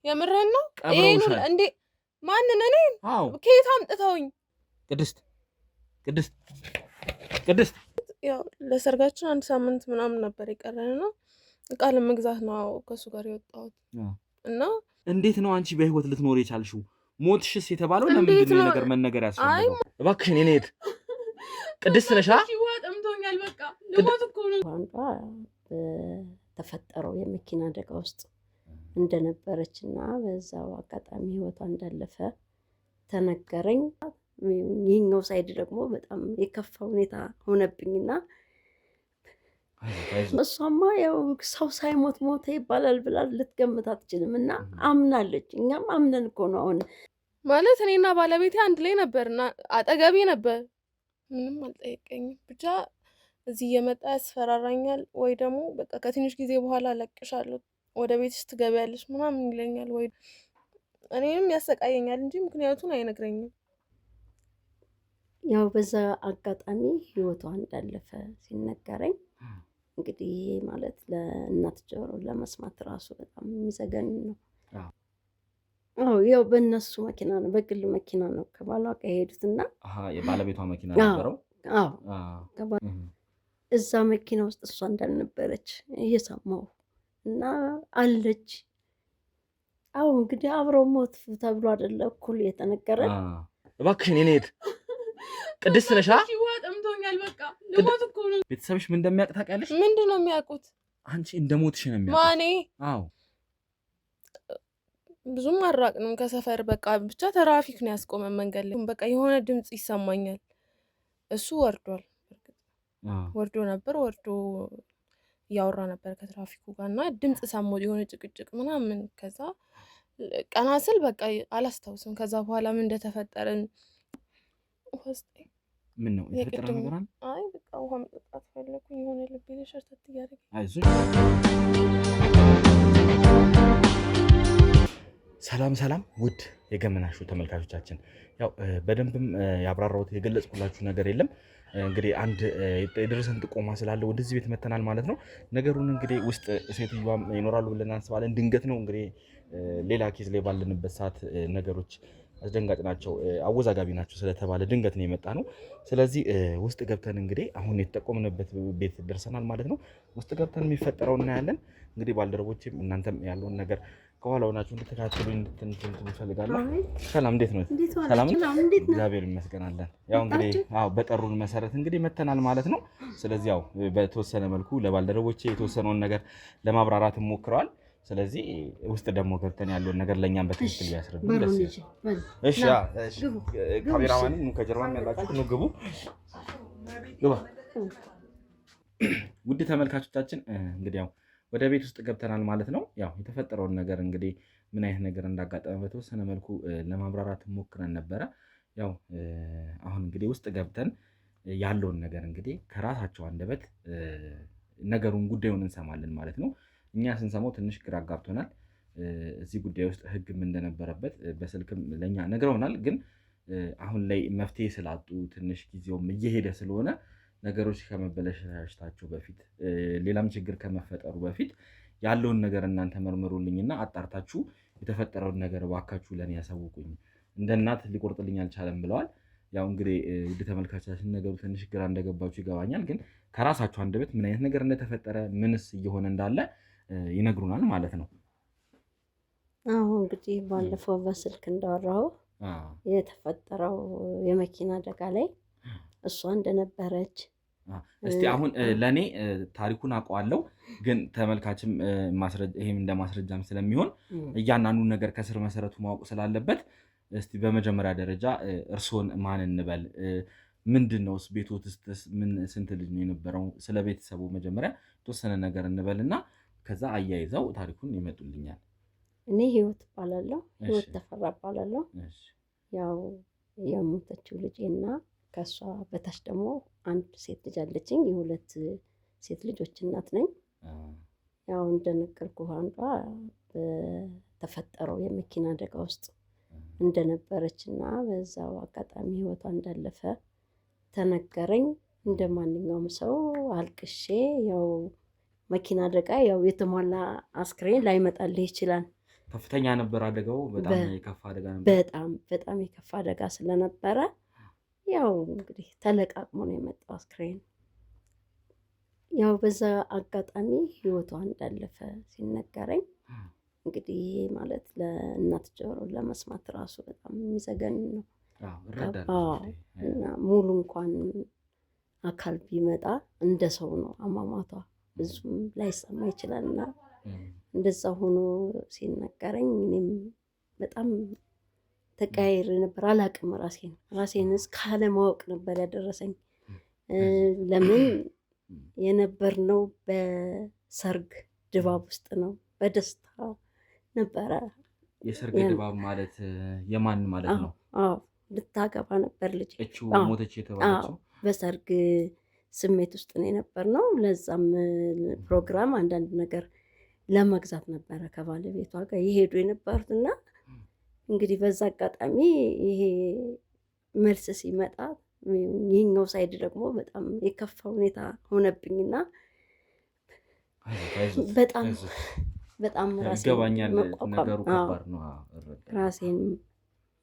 የምርህን ነው? ይሄን እንዴ ማንን እኔን? ከየት አምጥተውኝ? ቅድስት ያው ለሰርጋችን 1 ሳምንት ምናምን ነበር የቀረንና ቃል መግዛት ነው ከሱ ጋር የወጣሁት እና እንዴት ነው አንቺ በህይወት ልትኖር የቻልሽው? ሞትሽስ የተባለው ለምንድን ነው ነገር መነገር ያስፈልገው? እባክሽን የኔት ቅድስት ነሽ? ጠምቶኛል በቃ ልሞት እኮ ነው። በተፈጠረው የመኪና አደጋ ውስጥ እንደነበረችና በዛው አጋጣሚ ህይወቷ እንዳለፈ ተነገረኝ። ይህኛው ሳይድ ደግሞ በጣም የከፋ ሁኔታ ሆነብኝና እሷማ ያው ሰው ሳይሞት ሞተ ይባላል ብላ ልትገምት አትችልም እና አምናለች። እኛም አምነን እኮ ነው አሁን ማለት እኔና ባለቤቴ አንድ ላይ ነበርና አጠገቤ ነበር። ምንም አልጠየቀኝም። ብቻ እዚህ እየመጣ ያስፈራራኛል ወይ ደግሞ በቃ ከትንሽ ጊዜ በኋላ እለቅሻለሁ ወደ ቤትሽ ትገቢያለሽ ምናምን ይለኛል ወይ እኔንም ያሰቃየኛል እንጂ ምክንያቱን አይነግረኝም። ያው በዛ አጋጣሚ ህይወቷ እንዳለፈ ሲነገረኝ እንግዲህ ማለት ለእናት ጆሮ ለመስማት ራሱ በጣም የሚዘገን ነው። ያው በእነሱ መኪና ነው በግል መኪና ነው ከባሏ ጋር የሄዱትና የባለቤቷ መኪና ነበረው። እዛ መኪና ውስጥ እሷ እንዳልነበረች እየሰማሁ እና አለች። እንግዲህ አብረው ሞት ተብሎ አይደለ እኩል የተነገረን። እባክሽን የኔት ቅድስት ነሽ? ጠምቶኛል በቃ ልሞት እኮ ነው። ቤተሰብሽ ምን እንደሚያውቅ ታውቂያለሽ? ምንድን ነው የሚያውቁት? አንቺ እንደሞትሽ ነው የሚያውቁት። ማኔ ብዙም አራቅንም ከሰፈር በቃ ብቻ ትራፊክ ነው ያስቆመን መንገድ ላይ። በቃ የሆነ ድምጽ ይሰማኛል። እሱ ወርዷል። ወርዶ እያወራ ነበር ከትራፊኩ ጋር እና ድምጽ ሰማሁ የሆነ ጭቅጭቅ ምናምን። ከዛ ቀና ስል በቃ አላስታውስም ከዛ በኋላ ምን እንደተፈጠረን። ምን ነው የተፈጠረ ነገር አለ? አይ በቃ ውሃ መጠጣት ፈለኩኝ። የሆነ ልቤ ለሸርተት እያደረገ አይዞሽ። ሰላም ውድ የገመናሹ ተመልካቾቻችን፣ ያው በደንብም ያብራራሁት የገለጽኩላችሁ ነገር የለም። እንግዲህ አንድ የደረሰን ጥቆማ ስላለ ወደዚህ ቤት መተናል ማለት ነው። ነገሩን እንግዲህ ውስጥ ሴትዮዋም ይኖራሉ ብለን እናስባለን። ድንገት ነው እንግዲህ ሌላ ኬዝ ላይ ባለንበት ሰዓት ነገሮች አስደንጋጭ ናቸው፣ አወዛጋቢ ናቸው ስለተባለ ድንገት ነው የመጣ ነው። ስለዚህ ውስጥ ገብተን እንግዲህ አሁን የተጠቆምንበት ቤት ደርሰናል ማለት ነው። ውስጥ ገብተን የሚፈጠረው እናያለን። እንግዲህ ባልደረቦችም እናንተም ያለውን ነገር ከኋላ ሆናችሁ እንድትከታተሉ እንፈልጋለሁ። ሰላም፣ እንዴት ነው? ሰላም፣ እግዚአብሔር ይመስገን። ያው እንግዲህ በጠሩን መሰረት እንግዲህ መተናል ማለት ነው። ስለዚህ ያው በተወሰነ መልኩ ለባልደረቦቼ የተወሰነውን ነገር ለማብራራት ሞክረዋል። ስለዚህ ውስጥ ደግሞ ገብተን ያለውን ነገር ለኛም በትክክል ያስረዱ ደስ ይላል። እሺ ካሜራማን ከጀርባም ያላችሁ ነው፣ ግቡ። ውድ ተመልካቾቻችን እንግዲህ ያው ወደ ቤት ውስጥ ገብተናል ማለት ነው። ያው የተፈጠረውን ነገር እንግዲህ ምን አይነት ነገር እንዳጋጠመ በተወሰነ መልኩ ለማብራራት ሞክረን ነበረ። ያው አሁን እንግዲህ ውስጥ ገብተን ያለውን ነገር እንግዲህ ከራሳቸው አንደበት ነገሩን ጉዳዩን እንሰማለን ማለት ነው። እኛ ስንሰማው ትንሽ ግራ አጋብቶናል። እዚህ ጉዳይ ውስጥ ህግም እንደነበረበት በስልክም ለኛ ነግረውናል። ግን አሁን ላይ መፍትሄ ስላጡ ትንሽ ጊዜውም እየሄደ ስለሆነ ነገሮች ከመበላሸታቸው በፊት ሌላም ችግር ከመፈጠሩ በፊት ያለውን ነገር እናንተ መርምሩልኝና አጣርታችሁ የተፈጠረውን ነገር እባካችሁ ለኔ ያሳውቁኝ፣ እንደ እናት ሊቆርጥልኝ አልቻለም ብለዋል። ያው እንግዲህ ውድ ተመልካቾቻችን ነገሩ ትንሽ ግራ እንደገባችሁ ይገባኛል። ግን ከራሳችሁ አንደበት ምን አይነት ነገር እንደተፈጠረ ምንስ እየሆነ እንዳለ ይነግሩናል ማለት ነው። እንግዲህ ባለፈው በስልክ እንዳወራው የተፈጠረው የመኪና አደጋ ላይ እሷ እንደነበረች እስቲ አሁን ለኔ ታሪኩን አውቀዋለሁ፣ ግን ተመልካችም ይሄም እንደ ማስረጃም ስለሚሆን እያንዳንዱን ነገር ከስር መሰረቱ ማወቅ ስላለበት እስቲ በመጀመሪያ ደረጃ እርስዎን ማን እንበል? ምንድነውስ ቤቶትስ ምን ስንት ልጅ ነው የነበረው? ስለ ቤተሰቡ መጀመሪያ የተወሰነ ነገር እንበልና ከዛ አያይዘው ታሪኩን ይመጡልኛል። እኔ ህይወት እባላለሁ፣ ህይወት ተፈራ እባላለሁ። ያው የሞተችው ልጄና ከሷ በታች ደግሞ አንድ ሴት ልጅ አለችኝ። የሁለት ሴት ልጆች እናት ነኝ። ያው እንደነገርኩህ አንዷ በተፈጠረው የመኪና አደጋ ውስጥ እንደነበረችና በዛው አጋጣሚ ህይወቷ እንዳለፈ ተነገረኝ። እንደማንኛውም ሰው አልቅሼ ያው መኪና አደጋ ያው የተሟላ አስክሬን ላይመጣልህ ይችላል። ከፍተኛ ነበር አደጋው። በጣም የከፋ አደጋ ነበር። በጣም የከፋ አደጋ ስለነበረ ያው እንግዲህ ተለቃቅሞ ነው የመጣው አስክሬን። ያው በዛ አጋጣሚ ህይወቷ እንዳለፈ ሲነገረኝ እንግዲህ ማለት ለእናት ጆሮ ለመስማት ራሱ በጣም የሚዘገን ነው። እና ሙሉ እንኳን አካል ቢመጣ እንደ ሰው ነው አሟሟቷ፣ ብዙም ላይሰማ ይችላል። እና እንደዛ ሆኖ ሲነገረኝ እኔም በጣም ተቀያይሬ ነበር። አላቅም ራሴን እስካለማወቅ ነበር ያደረሰኝ። ለምን የነበርነው በሰርግ ድባብ ውስጥ ነው፣ በደስታ ነበረ። የሰርግ ድባብ ማለት የማን ማለት ነው? ልታገባ ነበር ልጅ ሞተች የተባለችው። በሰርግ ስሜት ውስጥ ነው የነበርነው። ለዛም ፕሮግራም አንዳንድ ነገር ለመግዛት ነበረ ከባለቤቷ ጋር የሄዱ የነበሩት እና እንግዲህ በዛ አጋጣሚ ይሄ መልስ ሲመጣ ይህኛው ሳይድ ደግሞ በጣም የከፋ ሁኔታ ሆነብኝና በጣም ራሴን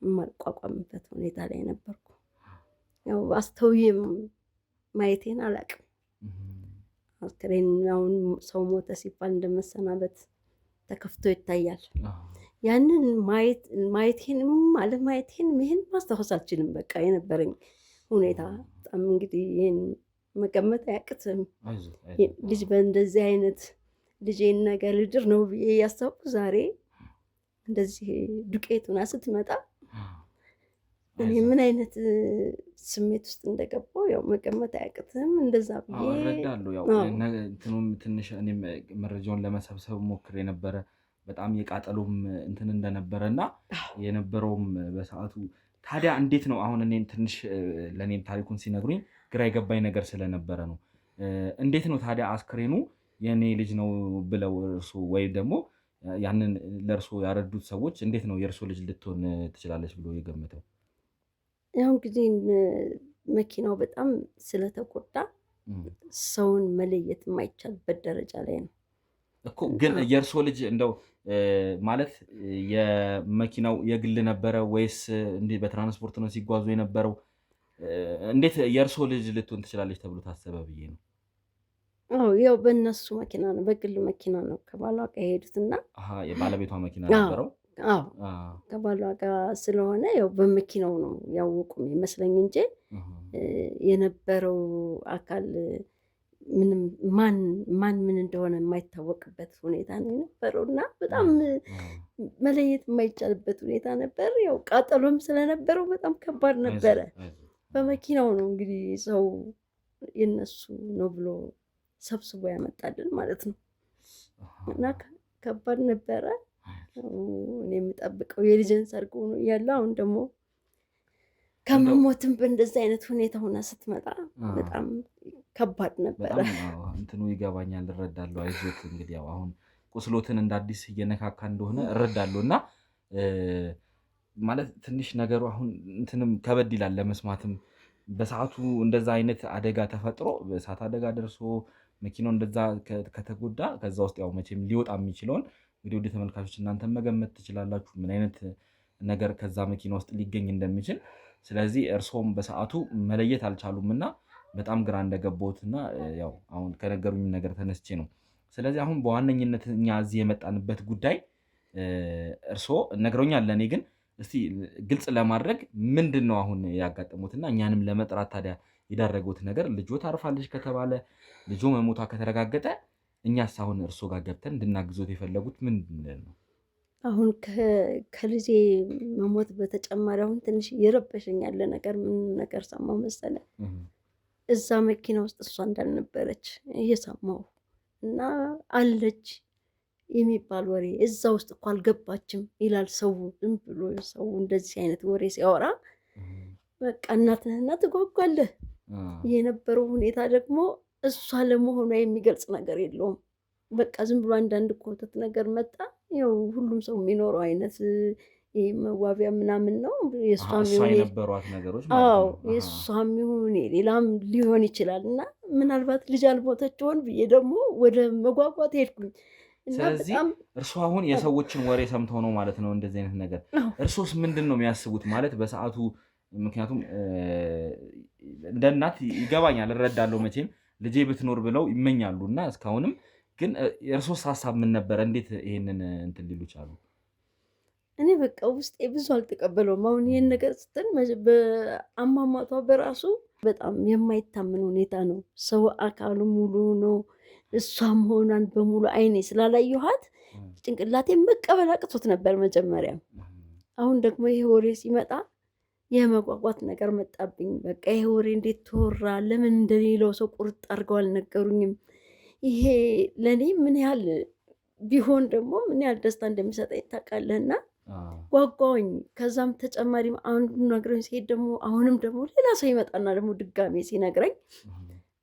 የማቋቋምበት ሁኔታ ላይ ነበርኩ። ያው አስተውዬም ማየቴን አላቅም። አስክሬን አሁን ሰው ሞተ ሲባል እንደመሰናበት ተከፍቶ ይታያል። ያንን ማየቴንም አለማየቴንም ይህን ማስታወስ አልችልም። በቃ የነበረኝ ሁኔታ በጣም እንግዲህ ይህን መገመት አያቅትም። ልጅ በእንደዚህ አይነት ልጄን ነገ ልድር ነው ብዬ ያሰብኩ ዛሬ እንደዚህ ዱቄቱና ስትመጣ እኔ ምን አይነት ስሜት ውስጥ እንደገባው ያው መገመት አያቅትም። እንደዛ ብዬ እረዳለሁ። ያው እንትኑም ትንሽ እኔም መረጃውን ለመሰብሰብ ሞክሬ ነበረ። በጣም የቃጠሎም እንትን እንደነበረ እና የነበረውም በሰዓቱ ታዲያ እንዴት ነው አሁን እኔን ትንሽ ለእኔም ታሪኩን ሲነግሩኝ ግራ የገባኝ ነገር ስለነበረ ነው። እንዴት ነው ታዲያ አስክሬኑ የእኔ ልጅ ነው ብለው እርሱ ወይም ደግሞ ያንን ለእርሱ ያረዱት ሰዎች እንዴት ነው የእርሱ ልጅ ልትሆን ትችላለች ብሎ የገመተው? ያው እንግዲህ መኪናው በጣም ስለተጎዳ ሰውን መለየት የማይቻልበት ደረጃ ላይ ነው እኮ። ግን የእርሶ ልጅ እንደው ማለት የመኪናው የግል ነበረ ወይስ እንዲህ በትራንስፖርት ነው ሲጓዙ የነበረው? እንዴት የእርሶ ልጅ ልትሆን ትችላለች ተብሎ ታሰበ ብዬ ነው። ያው በእነሱ መኪና ነው፣ በግል መኪና ነው ከባሏ ጋር የሄዱትና የባለቤቷ መኪና ነበረው። ከባሏ ጋር ስለሆነ ያው በመኪናው ነው ያወቁም ይመስለኝ እንጂ የነበረው አካል ምንም ማን ምን እንደሆነ የማይታወቅበት ሁኔታ ነው የነበረው እና በጣም መለየት የማይቻልበት ሁኔታ ነበር። ያው ቃጠሎም ስለነበረው በጣም ከባድ ነበረ። በመኪናው ነው እንግዲህ ሰው የነሱ ነው ብሎ ሰብስቦ ያመጣልን ማለት ነው እና ከባድ ነበረ። እኔ የምጠብቀው የልጅን ሰርግ ሆኖ እያለ አሁን ደግሞ ከመሞትም በእንደዚህ አይነት ሁኔታ ሆና ስትመጣ በጣም ከባድ ነበረ። እንትኑ ይገባኛል፣ እረዳለሁ። አይዞት እንግዲህ ያው አሁን ቁስሎትን እንደ አዲስ እየነካካ እንደሆነ እረዳለሁ እና ማለት ትንሽ ነገሩ አሁን እንትንም ከበድ ይላል ለመስማትም። በሰዓቱ እንደዛ አይነት አደጋ ተፈጥሮ በእሳት አደጋ ደርሶ መኪናው እንደዛ ከተጎዳ ከዛ ውስጥ ያው መቼም ሊወጣ የሚችለውን እንግዲህ ወደ ተመልካቾች እናንተ መገመት ትችላላችሁ ምን አይነት ነገር ከዛ መኪና ውስጥ ሊገኝ እንደሚችል። ስለዚህ እርሶም በሰዓቱ መለየት አልቻሉም እና በጣም ግራ እንደገባሁትና ያው አሁን ከነገሩኝ ነገር ተነስቼ ነው። ስለዚህ አሁን በዋነኝነት እኛ እዚህ የመጣንበት ጉዳይ እርሶ ነግረውኛል፣ ለእኔ ግን እስቲ ግልጽ ለማድረግ ምንድን ነው አሁን ያጋጠሙትና እኛንም ለመጥራት ታዲያ የዳረጉት ነገር? ልጆ ታርፋለች ከተባለ ልጆ መሞቷ ከተረጋገጠ እኛስ አሁን እርሶ ጋር ገብተን እንድናግዞት የፈለጉት ምንድን ነው? አሁን ከልጄ መሞት በተጨማሪ አሁን ትንሽ እየረበሸኝ ያለ ነገር ምን ነገር ሰማሁ መሰለ? እዛ መኪና ውስጥ እሷ እንዳልነበረች እየሰማሁ እና አለች የሚባል ወሬ እዛ ውስጥ እኮ አልገባችም ይላል ሰው። ዝም ብሎ ሰው እንደዚህ አይነት ወሬ ሲያወራ በቃ እናትህና ትጓጓለህ። የነበረው ሁኔታ ደግሞ እሷ ለመሆኗ የሚገልጽ ነገር የለውም። በቃ ዝም ብሎ አንዳንድ ኮተት ነገር መጣ። ያው ሁሉም ሰው የሚኖረው አይነት መዋቢያ ምናምን ነው። የእሷም ይሁን ሌላም ሊሆን ይችላል እና ምናልባት ልጅ አልሞተች ሆን ብዬ ደግሞ ወደ መጓጓት ሄድኩኝ። ስለዚህ እርሱ አሁን የሰዎችን ወሬ ሰምተው ነው ማለት ነው እንደዚህ አይነት ነገር። እርሶስ ምንድን ነው የሚያስቡት ማለት በሰዓቱ? ምክንያቱም እንደ እናት ይገባኛል፣ እረዳለሁ። መቼም ልጄ ብትኖር ብለው ይመኛሉ እና እስካሁንም ግን የእርሶስ ሀሳብ ምን ነበረ? እንዴት ይሄንን እንትን ሊሉ ቻሉ? እኔ በቃ ውስጤ ብዙ አልተቀበለውም። አሁን ይህን ነገር ስትል በአሟሟቷ በራሱ በጣም የማይታመን ሁኔታ ነው። ሰው አካሉ ሙሉ ነው። እሷ መሆኗን በሙሉ አይኔ ስላላየኋት ጭንቅላቴ መቀበል አቅቶት ነበር መጀመሪያ። አሁን ደግሞ ይሄ ወሬ ሲመጣ የመጓጓት ነገር መጣብኝ። በቃ ይሄ ወሬ እንዴት ተወራ? ለምን እንደሌላው ሰው ቁርጥ አድርገው አልነገሩኝም? ይሄ ለእኔ ምን ያህል ቢሆን ደግሞ ምን ያህል ደስታ እንደሚሰጠኝ ታውቃለህና ጓጓኝ። ከዛም ተጨማሪ አንዱ ነግረኝ ሲሄድ ደግሞ አሁንም ደግሞ ሌላ ሰው ይመጣና ደግሞ ድጋሜ ሲነግረኝ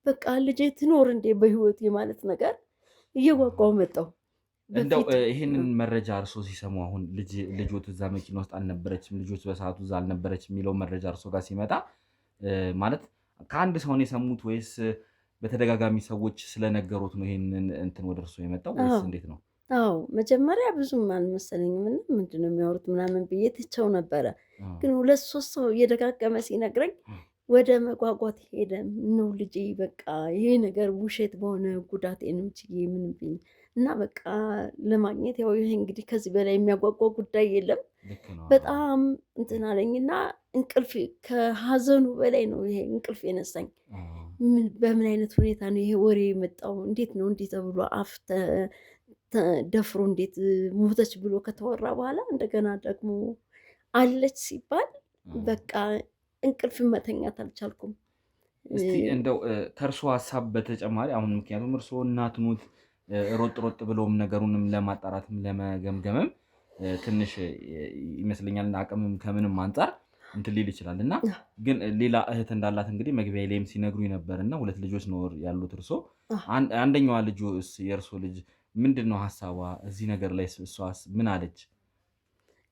በቃ ልጄ ትኖር እንዴ በህይወት የማለት ነገር እየጓጓው መጣው። እንደው ይሄንን መረጃ እርሶ ሲሰሙ አሁን ልጆት እዛ መኪና ውስጥ አልነበረችም፣ ልጆት በሰዓቱ እዛ አልነበረችም የሚለው መረጃ እርሶ ጋር ሲመጣ ማለት ከአንድ ሰው ነው የሰሙት ወይስ በተደጋጋሚ ሰዎች ስለነገሩት ነው ይሄንን እንትን ወደ እርሶ የመጣው ወይስ እንዴት ነው? አዎ መጀመሪያ ብዙም አልመሰለኝም እና ምንድነው የሚያወሩት ምናምን ብዬ ትቸው ነበረ። ግን 2-3 ሰው እየደጋገመ ሲነግረኝ ወደ መጓጓት ሄደ ነው ልጄ በቃ ይሄ ነገር ውሸት በሆነ ጉዳቴንም ችዬ ምን ብኝ እና በቃ ለማግኘት ያው ይሄ እንግዲህ ከዚህ በላይ የሚያጓጓ ጉዳይ የለም። በጣም እንትን አለኝና እንቅልፍ ከሀዘኑ በላይ ነው ይሄ እንቅልፍ የነሳኝ። በምን አይነት ሁኔታ ነው ይሄ ወሬ የመጣው? እንዴት ነው እንዴት ተብሎ አፍ ደፍሮ እንዴት ሞተች ብሎ ከተወራ በኋላ እንደገና ደግሞ አለች ሲባል በቃ እንቅልፍ መተኛት አልቻልኩም። እስቲ እንደው ከእርሶ ሀሳብ በተጨማሪ አሁን ምክንያቱም እርሶ እናት ኖት፣ ሮጥ ብለውም ነገሩንም ለማጣራትም ለመገምገምም ትንሽ ይመስለኛል አቅምም ከምንም አንጻር እንትን ሊል ይችላል እና ግን ሌላ እህት እንዳላት እንግዲህ መግቢያ ላይም ሲነግሩኝ ነበር እና 2 ልጆች ነው ያሉት እርሶ። አንደኛዋ ልጁ የእርሶ ልጅ ምንድን ነው ሀሳቧ እዚህ ነገር ላይ? እሷስ ምን አለች?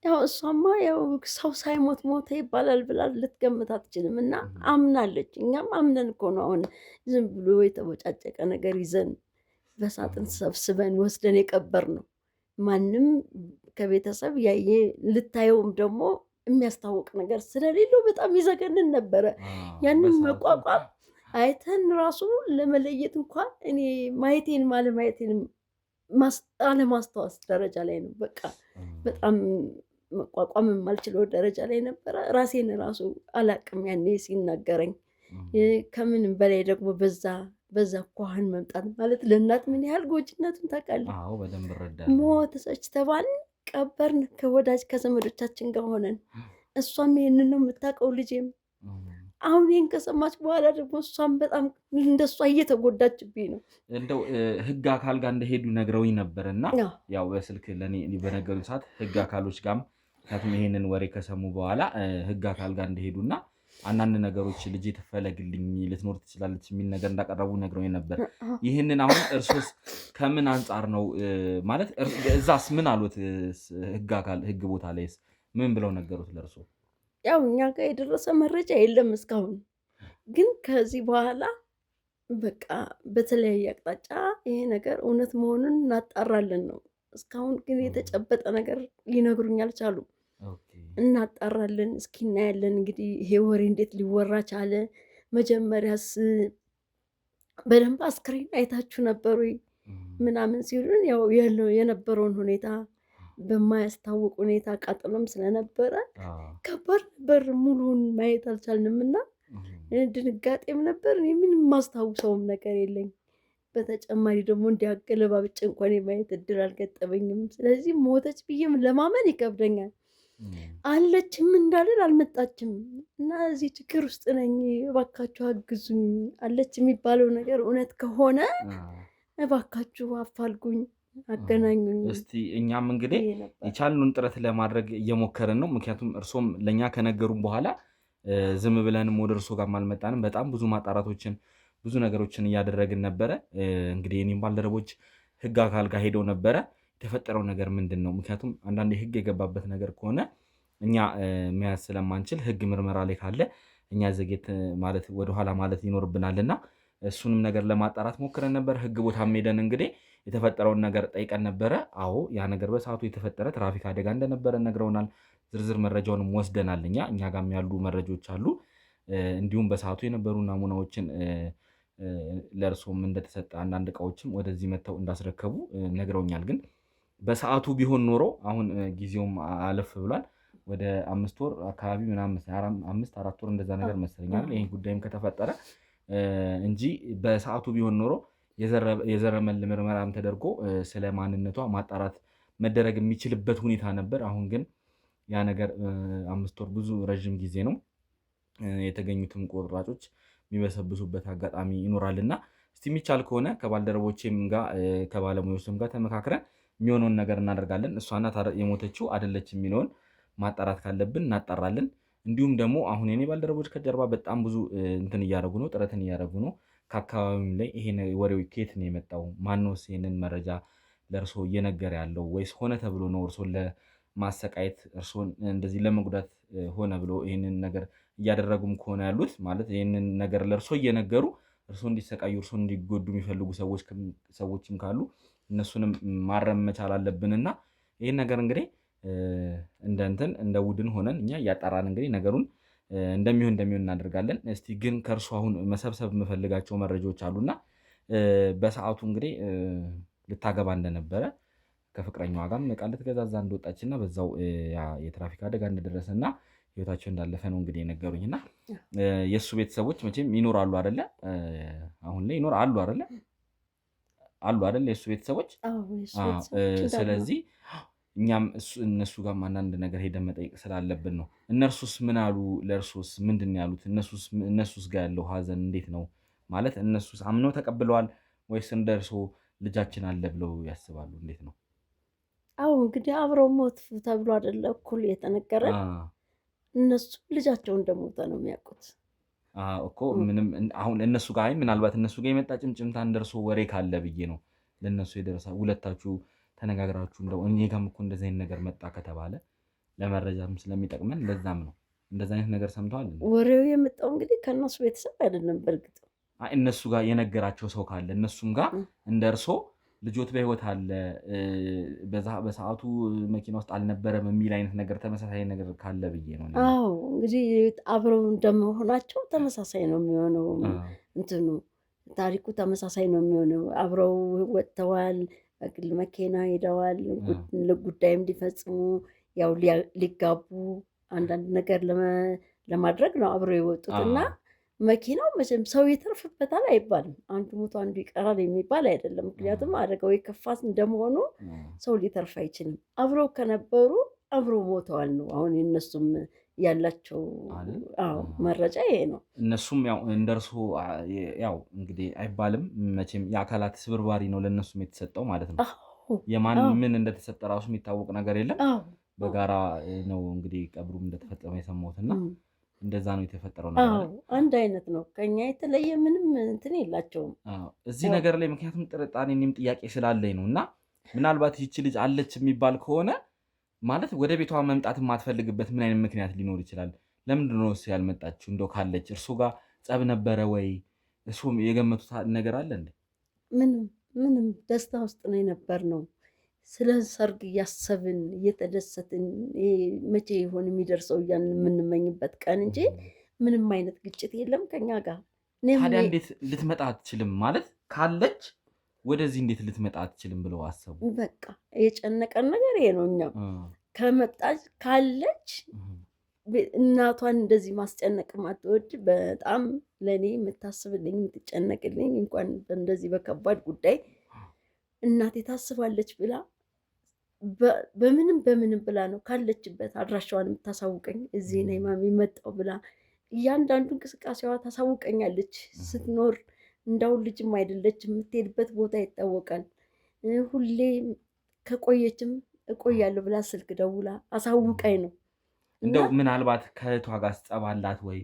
ያው እሷማ ያው ሰው ሳይሞት ሞተ ይባላል ብላ ልትገምት አትችልም እና አምናለች። እኛም አምነን እኮ ነው አሁን ዝም ብሎ የተቦጫጨቀ ነገር ይዘን በሳጥን ሰብስበን ወስደን የቀበር ነው። ማንም ከቤተሰብ ያየ ልታየውም ደግሞ የሚያስታውቅ ነገር ስለሌለው በጣም ይዘገንን ነበረ። ያንን መቋቋም አይተን ራሱ ለመለየት እንኳን እኔ ማየቴንም አለማየቴንም አለማስታወስ ደረጃ ላይ ነው። በቃ በጣም መቋቋም የማልችለው ደረጃ ላይ ነበረ። ራሴን ራሱ አላቅም ያኔ ሲናገረኝ። ከምንም በላይ ደግሞ በዛ ኳህን መምጣት ማለት ለእናት ምን ያህል ጎጅነቱን ታውቃለህ? አዎ በደንብ እረዳለሁ። ሞተች ተባልን፣ ቀበርን ከወዳጅ ከዘመዶቻችን ጋር ሆነን። እሷም ይሄንን ነው የምታውቀው ልጄም። አሁን ይህን ከሰማች በኋላ ደግሞ እሷም በጣም እንደሷ እየተጎዳችብኝ ነው። እንደው ህግ አካል ጋር እንደሄዱ ነግረውኝ ነበር እና ያው በስልክ ለእኔ በነገሩኝ ሰዓት ህግ አካሎች ጋርም ምክንያቱም ይሄንን ወሬ ከሰሙ በኋላ ህግ አካል ጋር እንደሄዱና አንዳንድ ነገሮች ልጄ ትፈለግልኝ ልትኖር ትችላለች የሚል ነገር እንዳቀረቡ ነግረውኝ ነበር። ይህንን አሁን እርሶስ ከምን አንጻር ነው ማለት እዛስ ምን አሉት? ህግ አካል ህግ ቦታ ላይስ ምን ብለው ነገሩት ለእርሶ? ያው እኛ ጋር የደረሰ መረጃ የለም እስካሁን። ግን ከዚህ በኋላ በቃ በተለያየ አቅጣጫ ይሄ ነገር እውነት መሆኑን እናጣራለን ነው። እስካሁን ግን የተጨበጠ ነገር ሊነግሩኝ አልቻሉም። እናጣራለን እስኪ እናያለን። እንግዲህ ይሄ ወሬ እንዴት ሊወራ ቻለ? መጀመሪያስ በደንብ አስክሬን አይታችሁ ነበር ወይ ምናምን ሲሉን ያው የነበረውን ሁኔታ በማያስታውቅ ሁኔታ ቃጠሎም ስለነበረ ከባድ ነበር። ሙሉን ማየት አልቻልንም እና ድንጋጤም ነበር። እኔ ምንም ማስታውሰውም ነገር የለኝ። በተጨማሪ ደግሞ እንዲያገለባብጭ እንኳን የማየት እድል አልገጠመኝም። ስለዚህ ሞተች ብዬም ለማመን ይከብደኛል። አለችም እንዳልል አልመጣችም እና እዚህ ችግር ውስጥ ነኝ። እባካችሁ አግዙኝ። አለች የሚባለው ነገር እውነት ከሆነ እባካችሁ አፋልጉኝ፣ አገናኙኝ። እስቲ እኛም እንግዲህ የቻልነውን ጥረት ለማድረግ እየሞከርን ነው። ምክንያቱም እርሶም ለእኛ ከነገሩም በኋላ ዝም ብለንም ወደ እርሶ ጋር አልመጣንም። በጣም ብዙ ማጣራቶችን ብዙ ነገሮችን እያደረግን ነበረ። እንግዲህ እኔም ባልደረቦች ህግ አካል ጋር ሄደው ነበረ። የተፈጠረው ነገር ምንድን ነው? ምክንያቱም አንዳንዴ ህግ የገባበት ነገር ከሆነ እኛ መያዝ ስለማንችል ህግ ምርመራ ላይ ካለ እኛ ዘጌት ማለት ወደኋላ ማለት ይኖርብናልና እሱንም ነገር ለማጣራት ሞክረን ነበር። ህግ ቦታ ሄደን እንግዲህ የተፈጠረውን ነገር ጠይቀን ነበረ። አዎ ያ ነገር በሰዓቱ የተፈጠረ ትራፊክ አደጋ እንደነበረ ነግረውናል። ዝርዝር መረጃውንም ወስደናል። እኛ ጋም ያሉ መረጃዎች አሉ። እንዲሁም በሰዓቱ የነበሩ ናሙናዎችን ለእርሶም እንደተሰጠ አንዳንድ እቃዎችም ወደዚህ መጥተው እንዳስረከቡ ነግረውኛል። ግን በሰዓቱ ቢሆን ኖሮ አሁን ጊዜውም አለፍ ብሏል። ወደ 5 ወር አካባቢ ምናምን 4 ወር እንደዛ ነገር መሰለኛል ይሄን ጉዳይም ከተፈጠረ እንጂ በሰዓቱ ቢሆን ኖሮ የዘረመል ምርመራም ተደርጎ ስለ ማንነቷ ማጣራት መደረግ የሚችልበት ሁኔታ ነበር። አሁን ግን ያ ነገር 5 ወር ብዙ ረዥም ጊዜ ነው። የተገኙትም ቁርጥራጮች የሚበሰብሱበት አጋጣሚ ይኖራልና እስቲ የሚቻል ከሆነ ከባልደረቦቼም ጋር ከባለሙያዎችም ጋር ተመካክረን የሚሆነውን ነገር እናደርጋለን። እሷ ናት የሞተችው አይደለች የሚለውን ማጣራት ካለብን እናጣራለን። እንዲሁም ደግሞ አሁን የኔ ባልደረቦች ከጀርባ በጣም ብዙ እንትን እያደረጉ ነው፣ ጥረትን እያደረጉ ነው። ከአካባቢም ላይ ይሄ ወሬው ከየት ነው የመጣው? ማነውስ ይሄንን መረጃ ለእርሶ እየነገረ ያለው? ወይስ ሆነ ተብሎ ነው እርሶን ለማሰቃየት እርሶን እንደዚህ ለመጉዳት ሆነ ብሎ ይህንን ነገር እያደረጉም ከሆነ ያሉት ማለት ይህንን ነገር ለእርሶ እየነገሩ እርሶ እንዲሰቃዩ እርሶ እንዲጎዱ የሚፈልጉ ሰዎችም ካሉ እነሱንም ማረም መቻል አለብንና ይህን ነገር እንግዲህ እንደ ቡድን ሆነን እኛ እያጣራን እንግዲህ ነገሩን እንደሚሆን እናደርጋለን። እስቲ ግን ከእርሱ አሁን መሰብሰብ የምፈልጋቸው መረጃዎች አሉና በሰዓቱ እንግዲህ ልታገባ እንደነበረ ከፍቅረኛዋ ጋርም ዕቃ ልትገዛዛ እንደወጣችና በዛው የትራፊክ አደጋ እንደደረሰና ህይወታቸው እንዳለፈ ነው እንግዲህ የነገሩኝና የእሱ ቤተሰቦች መቼም ይኖራሉ አይደለ? አሁን ላይ ይኖራሉ አይደለ? አሉ አይደለ? የእሱ ቤተሰቦች። ስለዚህ እኛም እነሱ ጋር አንዳንድ ነገር ሄደን መጠየቅ ስላለብን ነው። እነርሱስ ምን አሉ? ለእርሶስ ምንድን ነው ያሉት? እነሱስ ጋር ያለው ሀዘን እንዴት ነው ማለት? እነሱስ አምነው ተቀብለዋል ወይስ እንደ እርሶ ልጃችን አለ ብለው ያስባሉ? እንዴት ነው? አዎ እንግዲህ አብረው ሞት ተብሎ አይደለ እኩል የተነገረን። እነሱ ልጃቸው እንደሞተ ነው የሚያውቁት እኮ። ምንም አሁን እነሱ ጋር ምናልባት እነሱ ጋር የመጣ ጭምጭምታ እንደርሶ ወሬ ካለ ብዬ ነው ለእነሱ የደረሳ ሁለታችሁ ተነጋግራችሁ እንደው እኔ ጋርም እኮ እንደዚህ አይነት ነገር መጣ ከተባለ ለመረጃም ስለሚጠቅመን ለዛም ነው። እንደዚህ አይነት ነገር ሰምተዋል? ወሬው የመጣው እንግዲህ ከእነሱ ቤተሰብ አይደለም። በእርግጥ እነሱ ጋር የነገራቸው ሰው ካለ እነሱም ጋር እንደ እርሶ ልጆት በህይወት አለ በሰዓቱ መኪና ውስጥ አልነበረም የሚል አይነት ነገር ተመሳሳይ ነገር ካለ ብዬ ነው። አዎ እንግዲህ አብረው እንደመሆናቸው ተመሳሳይ ነው የሚሆነው። እንትኑ ታሪኩ ተመሳሳይ ነው የሚሆነው። አብረው ወጥተዋል፣ በግል መኪና ሄደዋል፣ ጉዳይም ሊፈጽሙ ያው ሊጋቡ አንዳንድ ነገር ለማድረግ ነው አብረው የወጡትና መኪናው መቼም ሰው ይተርፍበታል አይባልም። አንዱ ሞቶ አንዱ ይቀራል የሚባል አይደለም። ምክንያቱም አደጋው የከፋ እንደመሆኑ ሰው ሊተርፍ አይችልም። አብረው ከነበሩ አብረው ሞተዋል ነው አሁን የነሱም ያላቸው መረጃ ይሄ ነው። እነሱም ያው እንደርሱ ያው እንግዲህ አይባልም መቼም የአካላት ስብርባሪ ነው ለእነሱም የተሰጠው ማለት ነው። የማን ምን እንደተሰጠ ራሱ የሚታወቅ ነገር የለም። በጋራ ነው እንግዲህ ቀብሩም እንደተፈጸመ የሰማሁትና እንደዛ ነው የተፈጠረው ነገር። አንድ አይነት ነው፣ ከኛ የተለየ ምንም እንትን የላቸውም እዚህ ነገር ላይ። ምክንያቱም ጥርጣሬ እኔም ጥያቄ ስላለኝ ነው። እና ምናልባት ይቺ ልጅ አለች የሚባል ከሆነ ማለት ወደ ቤቷ መምጣት የማትፈልግበት ምን አይነት ምክንያት ሊኖር ይችላል? ለምንድን ነው ያልመጣችው? እንደው ካለች እርሱ ጋር ጸብ ነበረ ወይ? እሱ የገመቱት ነገር አለ እንዴ? ምንም ደስታ ውስጥ ነው የነበር ነው። ስለ ሰርግ እያሰብን እየተደሰትን መቼ ይሆን የሚደርሰው እያልን የምንመኝበት ቀን እንጂ ምንም አይነት ግጭት የለም ከኛ ጋር። ታዲያ እንዴት ልትመጣ አትችልም? ማለት ካለች ወደዚህ እንዴት ልትመጣ አትችልም ብለው አሰቡ። በቃ የጨነቀን ነገር ይሄ ነው። እኛም ከመጣች ካለች እናቷን እንደዚህ ማስጨነቅ ማትወድ በጣም ለእኔ የምታስብልኝ የምትጨነቅልኝ እንኳን እንደዚህ በከባድ ጉዳይ እናቴ ታስባለች ብላ በምንም ብላ ነው ካለችበት አድራሻዋን የምታሳውቀኝ። እዚህ ነይ ማሚ መጣሁ ብላ እያንዳንዱ እንቅስቃሴዋ ታሳውቀኛለች። ስትኖር እንዳው ልጅም አይደለች፣ የምትሄድበት ቦታ ይታወቃል። ሁሌ ከቆየችም እቆያለሁ ብላ ስልክ ደውላ አሳውቀኝ ነው። እንደው ምናልባት ከእህቷ ጋር ጸባላት ወይ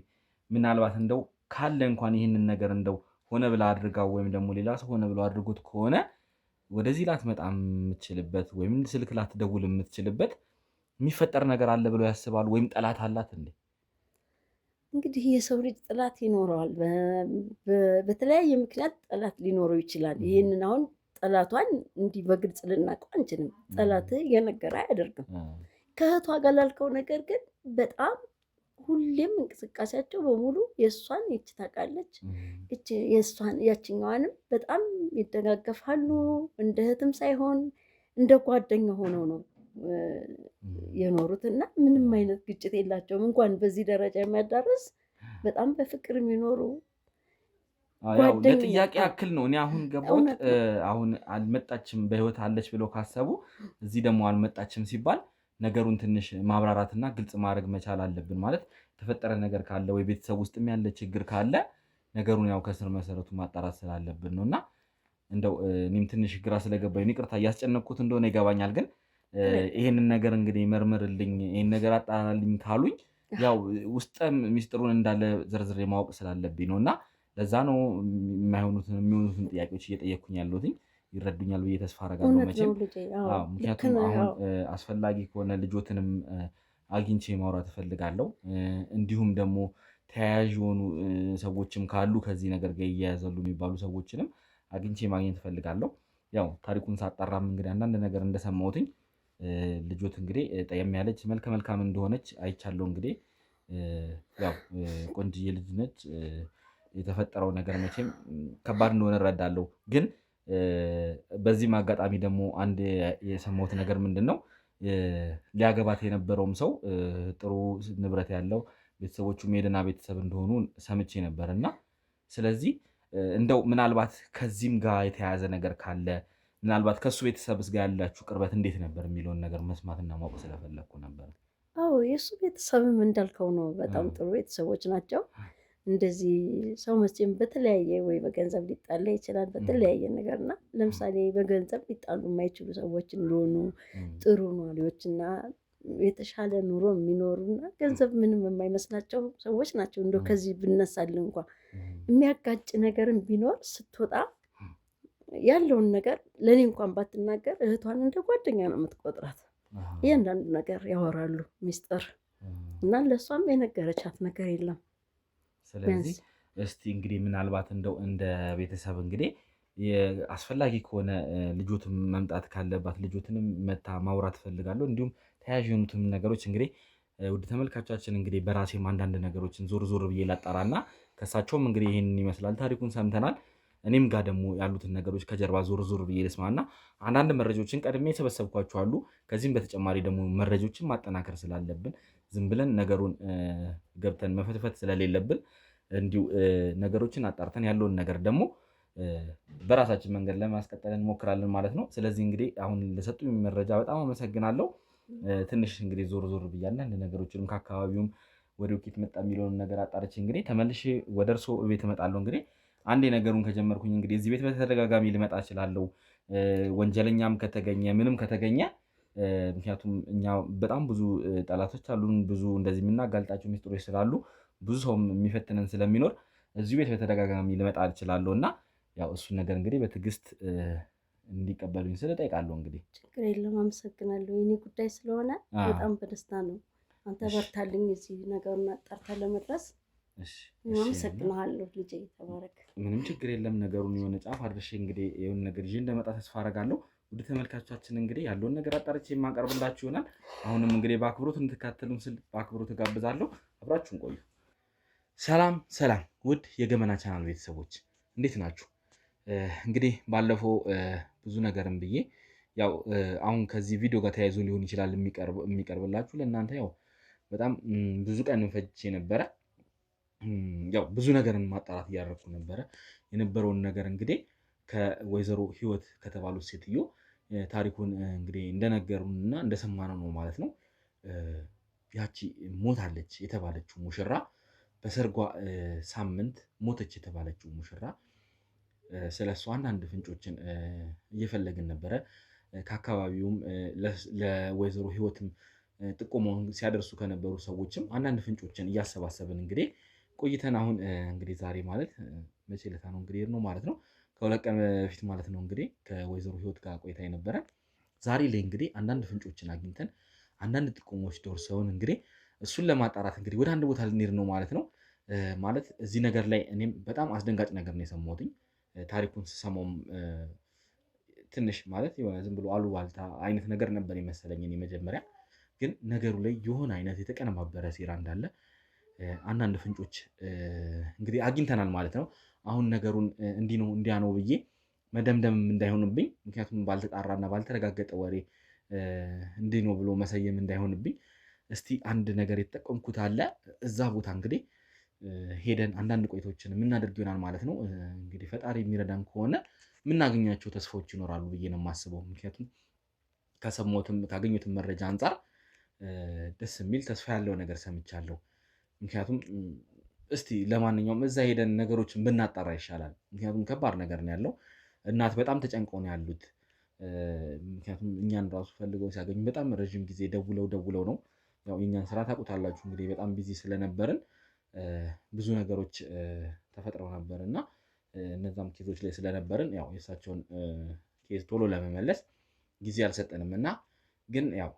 ምናልባት እንደው ካለ እንኳን ይህንን ነገር እንደው ሆነ ብላ አድርጋው ወይም ደግሞ ሌላ ሰው ሆነ ብሎ አድርጎት ከሆነ ወደዚህ ላትመጣ የምትችልበት ወይም ስልክ ላትደውል የምትችልበት የሚፈጠር ነገር አለ ብለው ያስባሉ? ወይም ጠላት አላት እንዴ? እንግዲህ የሰው ልጅ ጠላት ይኖረዋል። በተለያየ ምክንያት ጠላት ሊኖረው ይችላል። ይህንን አሁን ጠላቷን እንዲህ በግልጽ ልናውቀው አንችልም። ጠላት የነገረ አያደርግም። ከእህቷ ጋር ላልከው ነገር ግን በጣም ሁሌም እንቅስቃሴያቸው በሙሉ የእሷን ይች ታውቃለች፣ የእሷን ያችኛዋንም በጣም ይደጋገፋሉ። እንደ እህትም ሳይሆን እንደ ጓደኛ ሆነው ነው የኖሩት እና ምንም አይነት ግጭት የላቸውም። እንኳን በዚህ ደረጃ የሚያዳርስ በጣም በፍቅር የሚኖሩ ለጥያቄ ያክል ነው። እኔ አሁን ገባሁት። አሁን አልመጣችም በህይወት አለች ብለው ካሰቡ እዚህ ደግሞ አልመጣችም ሲባል ነገሩን ትንሽ ማብራራትና ግልጽ ማድረግ መቻል አለብን። ማለት የተፈጠረ ነገር ካለ ወይ ቤተሰብ ውስጥም ያለ ችግር ካለ ነገሩን ያው ከስር መሰረቱ ማጣራት ስላለብን ነው። እና እንደው እኔም ትንሽ ግራ ስለገባኝ ይቅርታ እያስጨነቅኩት እንደሆነ ይገባኛል። ግን ይሄንን ነገር እንግዲህ መርምርልኝ፣ ይሄን ነገር አጣራልኝ ካሉኝ ያው ውስጥም ሚስጥሩን እንዳለ ዝርዝሬ ማወቅ ስላለብኝ ነው። እና ለዛ ነው የሚሆኑትን ጥያቄዎች እየጠየቅኩኝ ያለሁት። ይረዱኛል ብዬ ተስፋ አደርጋለሁ መቼም። ምክንያቱም አሁን አስፈላጊ ከሆነ ልጆትንም አግኝቼ ማውራት እፈልጋለሁ። እንዲሁም ደግሞ ተያያዥ የሆኑ ሰዎችም ካሉ ከዚህ ነገር ጋር እያያዛሉ የሚባሉ ሰዎችንም አግኝቼ ማግኘት እፈልጋለሁ። ያው ታሪኩን ሳጣራም እንግዲህ አንዳንድ ነገር እንደሰማሁትኝ ልጆት እንግዲህ ጠየም ያለች መልከ መልካም እንደሆነች አይቻለሁ። እንግዲህ ያው ቆንጅዬ ልጅ ነች። የተፈጠረው ነገር መቼም ከባድ እንደሆነ እረዳለሁ። ግን በዚህም አጋጣሚ ደግሞ አንድ የሰማሁት ነገር ምንድን ነው፣ ሊያገባት የነበረውም ሰው ጥሩ ንብረት ያለው ቤተሰቦቹ የደህና ቤተሰብ እንደሆኑ ሰምቼ ነበር። እና ስለዚህ እንደው ምናልባት ከዚህም ጋር የተያያዘ ነገር ካለ ምናልባት ከእሱ ቤተሰብስ ጋር ያላችሁ ቅርበት እንዴት ነበር የሚለውን ነገር መስማትና ማወቅ ስለፈለግኩ ነበር። አዎ የእሱ ቤተሰብም እንዳልከው ነው። በጣም ጥሩ ቤተሰቦች ናቸው። እንደዚህ ሰው መቼም በተለያየ ወይ በገንዘብ ሊጣላ ይችላል በተለያየ ነገር እና ለምሳሌ በገንዘብ ሊጣሉ የማይችሉ ሰዎች እንደሆኑ ጥሩ ኗሪዎች እና የተሻለ ኑሮ የሚኖሩና ገንዘብ ምንም የማይመስላቸው ሰዎች ናቸው። እንደው ከዚህ ብነሳልን እንኳ የሚያጋጭ ነገርም ቢኖር ስትወጣ ያለውን ነገር ለእኔ እንኳን ባትናገር እህቷን እንደ ጓደኛ ነው የምትቆጥራት። እያንዳንዱ ነገር ያወራሉ ሚስጥር እና ለእሷም የነገረቻት ነገር የለም። ስለዚህ እስቲ እንግዲህ ምናልባት እንደው እንደ ቤተሰብ እንግዲህ አስፈላጊ ከሆነ ልጆትም መምጣት ካለባት ልጆትንም መታ ማውራት እፈልጋለሁ። እንዲሁም ተያያዥ የሆኑትም ነገሮች እንግዲህ ውድ ተመልካቾቻችን እንግዲህ በራሴም አንዳንድ ነገሮችን ዞር ዞር ብዬ ላጣራና ከሳቸውም እንግዲህ ይህንን ይመስላል ታሪኩን ሰምተናል። እኔም ጋር ደግሞ ያሉትን ነገሮች ከጀርባ ዞር ዞር ብዬ ልስማና አንዳንድ መረጃዎችን ቀድሜ የሰበሰብኳቸው አሉ። ከዚህም በተጨማሪ ደግሞ መረጃዎችን ማጠናከር ስላለብን ዝም ብለን ነገሩን ገብተን መፈትፈት ስለሌለብን እንዲሁ ነገሮችን አጣርተን ያለውን ነገር ደግሞ በራሳችን መንገድ ለማስቀጠል እንሞክራለን ማለት ነው። ስለዚህ እንግዲህ አሁን ለሰጡኝ መረጃ በጣም አመሰግናለሁ። ትንሽ እንግዲህ ዞር ዞር ብያለሁ አንድ ነገሮችንም ከአካባቢውም ወደ ውጤት መጣ የሚለውን ነገር አጣርቼ እንግዲህ ተመልሼ ወደ እርሶ ቤት እመጣለሁ። እንግዲህ አንዴ ነገሩን ከጀመርኩኝ እንግዲህ እዚህ ቤት በተደጋጋሚ ልመጣ እችላለሁ። ወንጀለኛም ከተገኘ ምንም ከተገኘ ምክንያቱም እኛ በጣም ብዙ ጠላቶች አሉን። ብዙ እንደዚህ የምናጋልጣቸው ሚስጥሮች ስላሉ ብዙ ሰውም የሚፈትነን ስለሚኖር እዚህ ቤት በተደጋጋሚ ልመጣ እችላለሁ እና ያው እሱን ነገር እንግዲህ በትዕግስት እንዲቀበሉኝ ስል እጠይቃለሁ። እንግዲህ ችግር የለም አመሰግናለሁ። የኔ ጉዳይ ስለሆነ በጣም በደስታ ነው። አንተ በርታልኝ እዚህ ነገሩን አጣርተህ ለመድረስ አመሰግናለሁ። ልጄ ተባረክ። ምንም ችግር የለም። ነገሩን የሆነ ጫፍ አድርሼ እንግዲህ የሆነ ነገር ይዤ እንደመጣ ተስፋ አደርጋለሁ። ውድ ተመልካቾቻችን እንግዲህ ያለውን ነገር አጣርቼ የማቀርብላችሁ ይሆናል። አሁንም እንግዲህ በአክብሮት እንድትከታተሉን ስል በአክብሮት እጋብዛለሁ። አብራችሁን ቆዩ። ሰላም ሰላም፣ ውድ የገመና ቻናል ቤተሰቦች እንዴት ናችሁ? እንግዲህ ባለፈው ብዙ ነገርም ብዬ ያው አሁን ከዚህ ቪዲዮ ጋር ተያይዞ ሊሆን ይችላል የሚቀርብላችሁ ለእናንተ ያው በጣም ብዙ ቀን ፈጅቼ ነበረ። ያው ብዙ ነገርን ማጣራት እያደረኩ ነበረ። የነበረውን ነገር እንግዲህ ከወይዘሮ ህይወት ከተባሉት ሴትዮ ታሪኩን እንግዲህ እንደነገሩንና እንደሰማነው ነው ማለት ነው። ያቺ ሞታለች የተባለችው ሙሽራ በሰርጓ ሳምንት ሞተች የተባለችው ሙሽራ ስለሷ አንዳንድ ፍንጮችን እየፈለግን ነበረ። ከአካባቢውም ለወይዘሮ ህይወትም ጥቆማውን ሲያደርሱ ከነበሩ ሰዎችም አንዳንድ ፍንጮችን እያሰባሰብን እንግዲህ ቆይተን አሁን እንግዲህ ዛሬ ማለት መቼ ዕለት ነው እንግዲህ ነው ማለት ነው ከሁለት ቀን በፊት ማለት ነው እንግዲህ ከወይዘሮ ህይወት ጋር ቆይታ የነበረ። ዛሬ ላይ እንግዲህ አንዳንድ ፍንጮችን አግኝተን አንዳንድ ጥቆሞች ደርሰውን እንግዲህ እሱን ለማጣራት እንግዲህ ወደ አንድ ቦታ ልንሄድ ነው ማለት ነው። ማለት እዚህ ነገር ላይ እኔም በጣም አስደንጋጭ ነገር ነው የሰማሁትኝ። ታሪኩን ስሰማውም ትንሽ ማለት የሆነ ዝም ብሎ አሉባልታ አይነት ነገር ነበር የመሰለኝ እኔ መጀመሪያ። ግን ነገሩ ላይ የሆነ አይነት የተቀነባበረ ሴራ እንዳለ አንዳንድ ፍንጮች እንግዲህ አግኝተናል ማለት ነው። አሁን ነገሩን እንዲህ ነው እንዲያ ነው ብዬ መደምደም እንዳይሆንብኝ፣ ምክንያቱም ባልተጣራና ባልተረጋገጠ ወሬ እንዲህ ነው ብሎ መሰየም እንዳይሆንብኝ እስቲ አንድ ነገር የተጠቀምኩት አለ። እዛ ቦታ እንግዲህ ሄደን አንዳንድ ቆይቶችን የምናደርግ ይሆናል ማለት ነው። እንግዲህ ፈጣሪ የሚረዳን ከሆነ የምናገኛቸው ተስፋዎች ይኖራሉ ብዬ ነው የማስበው። ምክንያቱም ከሰማሁትም ካገኙትም መረጃ አንጻር ደስ የሚል ተስፋ ያለው ነገር ሰምቻለሁ። ምክንያቱም እስቲ ለማንኛውም እዛ ሄደን ነገሮችን ብናጣራ ይሻላል። ምክንያቱም ከባድ ነገር ነው ያለው። እናት በጣም ተጨንቀው ነው ያሉት። ምክንያቱም እኛን ራሱ ፈልገው ሲያገኙ በጣም ረዥም ጊዜ ደውለው ነው። ያው የእኛን ስራ ታውቁታላችሁ እንግዲህ በጣም ቢዚ ስለነበርን ብዙ ነገሮች ተፈጥረው ነበር እና እነዛም ኬዞች ላይ ስለነበርን ያው የእሳቸውን ኬዝ ቶሎ ለመመለስ ጊዜ አልሰጠንም እና ግን ያው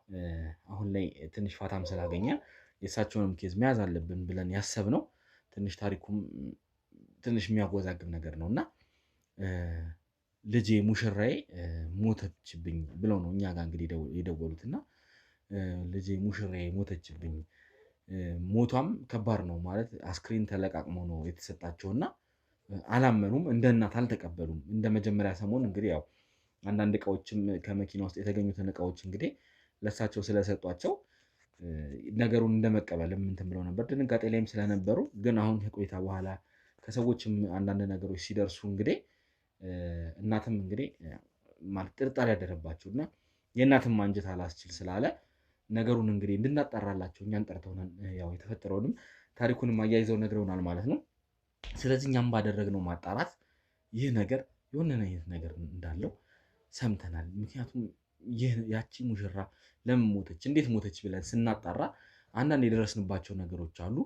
አሁን ላይ ትንሽ ፋታም ስላገኘ የእሳቸውንም ኬዝ መያዝ አለብን ብለን ያሰብነው ትንሽ ታሪኩም ትንሽ የሚያወዛግብ ነገር ነው እና ልጄ ሙሽራዬ ሞተችብኝ ብለው ነው እኛ ጋር እንግዲህ የደወሉት እና ልጄ ሙሽራዬ ሞተችብኝ። ሞቷም ከባድ ነው ማለት አስክሬን ተለቃቅሞ ነው የተሰጣቸውና አላመኑም። እንደ እናት አልተቀበሉም። እንደ መጀመሪያ ሰሞን እንግዲህ ያው አንዳንድ እቃዎችም ከመኪና ውስጥ የተገኙትን እቃዎች እንግዲህ ለእሳቸው ስለሰጧቸው ነገሩን እንደመቀበል እንትን ብለው ነበር። ድንጋጤ ላይም ስለነበሩ ግን አሁን ከቆይታ በኋላ ከሰዎችም አንዳንድ ነገሮች ሲደርሱ እንግዲህ እናትም እንግዲህ ማለት ጥርጣሬ ያደረባቸው እና የእናትም አንጀት አላስችል ስላለ ነገሩን እንግዲህ እንድናጣራላቸው እኛን ጠርተውናል። ያው የተፈጠረውንም ታሪኩንም አያይዘው ነግረውናል ማለት ነው። ስለዚህ እኛም ባደረግነው ማጣራት ይህ ነገር የሆነ አይነት ነገር እንዳለው ሰምተናል። ምክንያቱም ያቺ ሙሽራ ለምን ሞተች፣ እንዴት ሞተች ብለን ስናጣራ አንዳንድ የደረስንባቸው ነገሮች አሉ።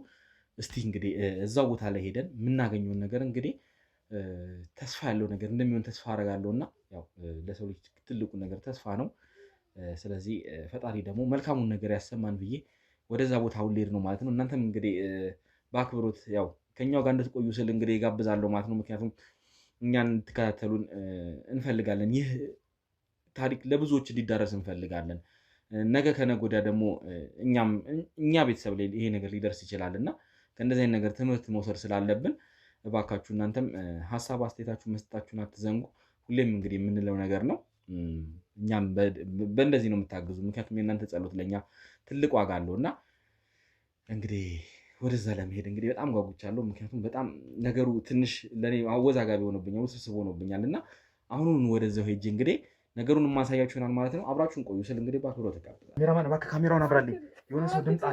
እስቲ እንግዲህ እዛው ቦታ ላይ ሄደን የምናገኘውን ነገር እንግዲህ ተስፋ ያለው ነገር እንደሚሆን ተስፋ አደርጋለሁ እና ያው ለሰው ልጅ ትልቁ ነገር ተስፋ ነው። ስለዚህ ፈጣሪ ደግሞ መልካሙን ነገር ያሰማን ብዬ ወደዛ ቦታ አሁን ልሄድ ነው ማለት ነው። እናንተም እንግዲህ በአክብሮት ያው ከኛው ጋር እንድትቆዩ ስል እንግዲህ ጋብዛለሁ ማለት ነው። ምክንያቱም እኛን እንድትከታተሉን እንፈልጋለን። ይህ ታሪክ ለብዙዎች እንዲዳረስ እንፈልጋለን። ነገ ከነገ ወዲያ ደግሞ እኛ ቤተሰብ ላይ ይሄ ነገር ሊደርስ ይችላል እና ከእንደዚህ አይነት ነገር ትምህርት መውሰድ ስላለብን እባካችሁ እናንተም ሀሳብ አስተያየታችሁ መስጠታችሁን አትዘንጉ። ሁሌም እንግዲህ የምንለው ነገር ነው። እኛም በእንደዚህ ነው የምታግዙ። ምክንያቱም የእናንተ ጸሎት ለእኛ ትልቅ ዋጋ አለው እና እንግዲህ ወደዛ ለመሄድ እንግዲህ በጣም ጓጉቻለሁ። ምክንያቱም በጣም ነገሩ ትንሽ ለእኔ አወዛጋቢ ሆኖብኛል፣ ውስብስብ ሆኖብኛል እና አሁኑን ወደዛው ሄጄ እንግዲህ ነገሩን የማሳያችሁ ይሆናል ማለት ነው። አብራችሁን ቆዩ ስል እንግዲህ በአክብሮት ተቀበሉ። ካሜራማን እባክህ ካሜራውን አብራልኝ። የሆነ ሰው ድምፅ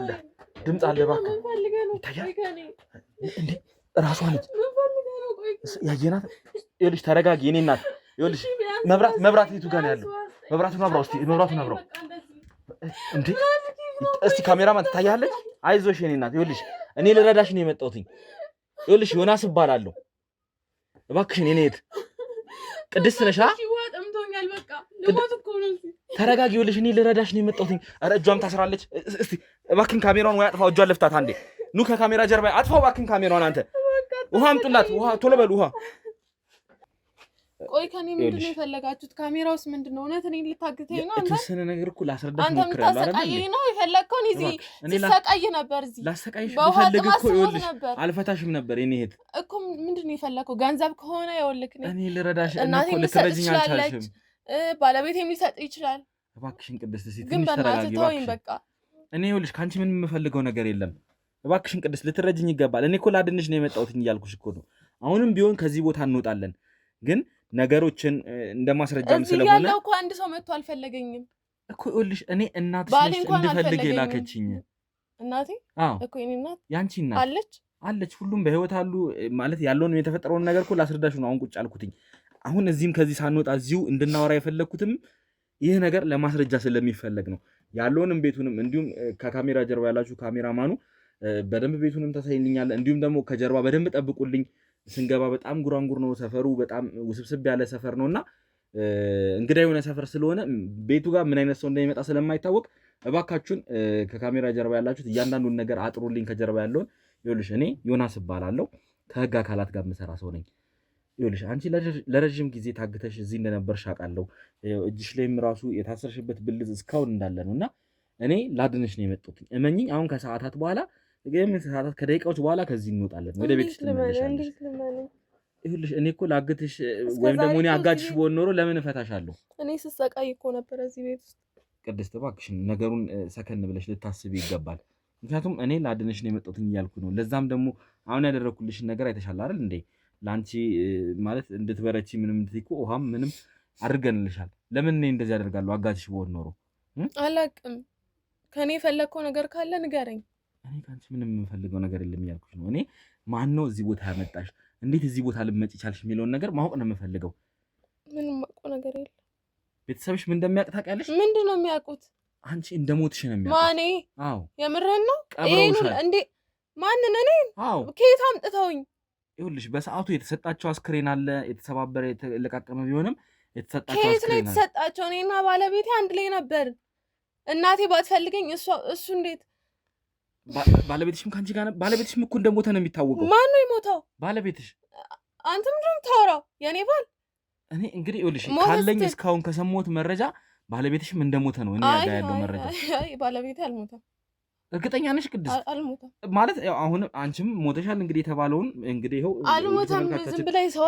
አለ እባክህ። ይታያል እንዴ? እራሷ ነች ያየናት። ይኸውልሽ ተረጋጊ የኔ እናት። ይኸውልሽ መብራት የቱ ጋር ነው ያለው? መብራቱን አብራው እስቲ፣ መብራቱን አብራው እንዴ። እስቲ ካሜራማን ትታያለች? አይዞሽ የኔ እናት። ይኸውልሽ እኔ ልረዳሽ ነው የመጣሁት። ይኸውልሽ ዮናስ እባላለሁ። እባክሽን የኔ እህት ቅድስት ነሽ? ተረጋጊ። ይኸውልሽ እኔ ልረዳሽ ነው የመጣሁት። ኧረ እጇም ታስራለች። እስቲ እባክህን ካሜራውን ወይ አጥፋው፣ እጇን ለፍታት አንዴ። ኑ ከካሜራ ጀርባ አጥፋው እባክህን ካሜራውን። አንተ ውሃ አምጡላት፣ ውሃ ቶሎ በሉ ውሃ። ቆይ ከኔ ምንድን ነው የፈለጋችሁት? ካሜራውስ ምንድን ነው? እውነት እኔ ልታግተኝ ነው? የተወሰነ ነገር እኮ ላስረዳሽ ሞክሬያለሁ። አንተ የምታሰቃየኝ ነው የፈለግከው? እኔ እዚህ ስሰቃይ ነበር። እዚህ ላሰቃይሽ ብፈልግ እኮ ይኸውልሽ አልፈታሽም ነበር የኔ እህት እኮ። ምንድን ነው የፈለግከው? ገንዘብ ከሆነ ይኸውልህ እኔ ልረዳሽ እኮ ልትረጂኝ አልቻልሽም። ባለቤት የሚሰጥ ይችላል። እባክሽን ቅድስት እስኪ ትንሽ ተረጋጊ እባክሽን። በቃ እኔ ይኸውልሽ ከአንቺ ምንም የምፈልገው ነገር የለም። እባክሽን ቅድስት ልትረጂኝ ይገባል። እኔ እኮ ላድንሽ ነው የመጣሁት እያልኩሽ እኮ ነው። አሁንም ቢሆን ከዚህ ቦታ እንወጣለን፣ ግን ነገሮችን እንደማስረጃም ስለሆነ እዚህ ያለው እኮ አንድ ሰው መጥቶ አልፈለገኝም እኮ። ይኸውልሽ እኔ እናትሽ ነሽ እንድፈልግ የላከችኝ እናቴ እኮ። የእኔ እናት ያንቺ እናት አለች፣ ሁሉም በህይወት አሉ ማለት ያለውን የተፈጠረውን ነገር እኮ ላስረዳሽ ነው አሁን ቁጭ አልኩትኝ። አሁን እዚህም ከዚህ ሳንወጣ እዚሁ እንድናወራ የፈለግኩትም ይህ ነገር ለማስረጃ ስለሚፈለግ ነው። ያለውንም ቤቱንም እንዲሁም ከካሜራ ጀርባ ያላችሁ ካሜራማኑ በደንብ ቤቱንም ታሳይልኛለ። እንዲሁም ደግሞ ከጀርባ በደንብ ጠብቁልኝ። ስንገባ በጣም ጉራንጉር ነው ሰፈሩ፣ በጣም ውስብስብ ያለ ሰፈር ነውና እንግዳ የሆነ ሰፈር ስለሆነ ቤቱ ጋር ምን አይነት ሰው እንደሚመጣ ስለማይታወቅ እባካችሁን ከካሜራ ጀርባ ያላችሁት እያንዳንዱን ነገር አጥሩልኝ። ከጀርባ ያለውን ይኸውልሽ እኔ ዮናስ እባላለሁ። ከህግ አካላት ጋር የምሰራ ሰው ነኝ። ይኸውልሽ አንቺ ለረጅም ጊዜ ታግተሽ እዚህ እንደነበርሽ አውቃለሁ። እጅሽ ላይም ራሱ የታሰርሽበት ብልዝ እስካሁን እንዳለ ነው እና እኔ ላድንሽ ነው የመጡት። እመኚኝ። አሁን ከሰዓታት በኋላ ከደቂቃዎች በኋላ ከዚህ እንወጣለን፣ ወደ ቤትሽ ትመለሻለሽ። ይኸውልሽ እኔ እኮ ላግትሽ ወይም ደግሞ እኔ አጋችሽ በሆን ኖሮ ለምን እፈታሻለሁ? እኔ ስሰቃይ እኮ ነበር እዚህ ቤት ውስጥ። ቅድስት እባክሽን ነገሩን ሰከን ብለሽ ልታስቢ ይገባል። ምክንያቱም እኔ ላድንሽ ነው የመጣሁት እያልኩ ነው። ለዛም ደግሞ አሁን ያደረኩልሽን ነገር አይተሻል አይደል እንዴ? ለአንቺ ማለት እንድትበረቺ ምንም እንድትይቁ ውሃም ምንም አድርገንልሻል። ለምን እኔ እንደዚህ አደርጋለሁ አጋችሽ በሆን ኖሮ? አላቅም። ከእኔ የፈለግከው ነገር ካለ ንገረኝ። እኔ ከአንቺ ምንም የምፈልገው ነገር የለም እያልኩሽ ነው። እኔ ማን ነው እዚህ ቦታ ያመጣሽ፣ እንዴት እዚህ ቦታ ልመጪ ቻልሽ የሚለውን ነገር ማወቅ ነው የምፈልገው። ምንም የማውቀው ነገር የለም። ቤተሰብሽ ምን እንደሚያውቅ ታውቂያለሽ? ምንድን ነው የሚያውቁት? አንቺ እንደሞትሽ ነው የሚያውቁት። ማኔ? አዎ። የምርህን ነው? ቀብረውሻል እንዴ? ማንን? እኔን? አዎ። ከየት አምጥተውኝ? ይኸውልሽ በሰዓቱ የተሰጣቸው አስክሬን አለ፣ የተሰባበረ የተለቃቀመ ቢሆንም የተሰጣቸው ከየት ነው አስክሬን አለ። የተሰጣቸው? እኔና ባለቤቴ አንድ ላይ ነበር። እናቴ ባትፈልገኝ እሱ እንዴት? ባለቤትሽም ከአንቺ ጋር ባለቤትሽም እኮ እንደሞተ ነው የሚታወቀው። ማን ነው የሞተው? ባለቤትሽ። አንተ ምንድን ነው የምታወራው? የኔ ባል? እኔ እንግዲህ ይኸውልሽ ካለኝ እስካሁን ከሰማሁት መረጃ ባለቤትሽም እንደሞተ ነው እኔ ጋር ያለው መረጃ። አይ ባለቤቴ አልሞተም። እርግጠኛ ነሽ ቅድስት? አልሞተም ማለት ያው አሁን አንቺም ሞተሻል እንግዲህ የተባለውን እንግዲህ ይኸው አልሞተም። ዝም ብለህ ሰው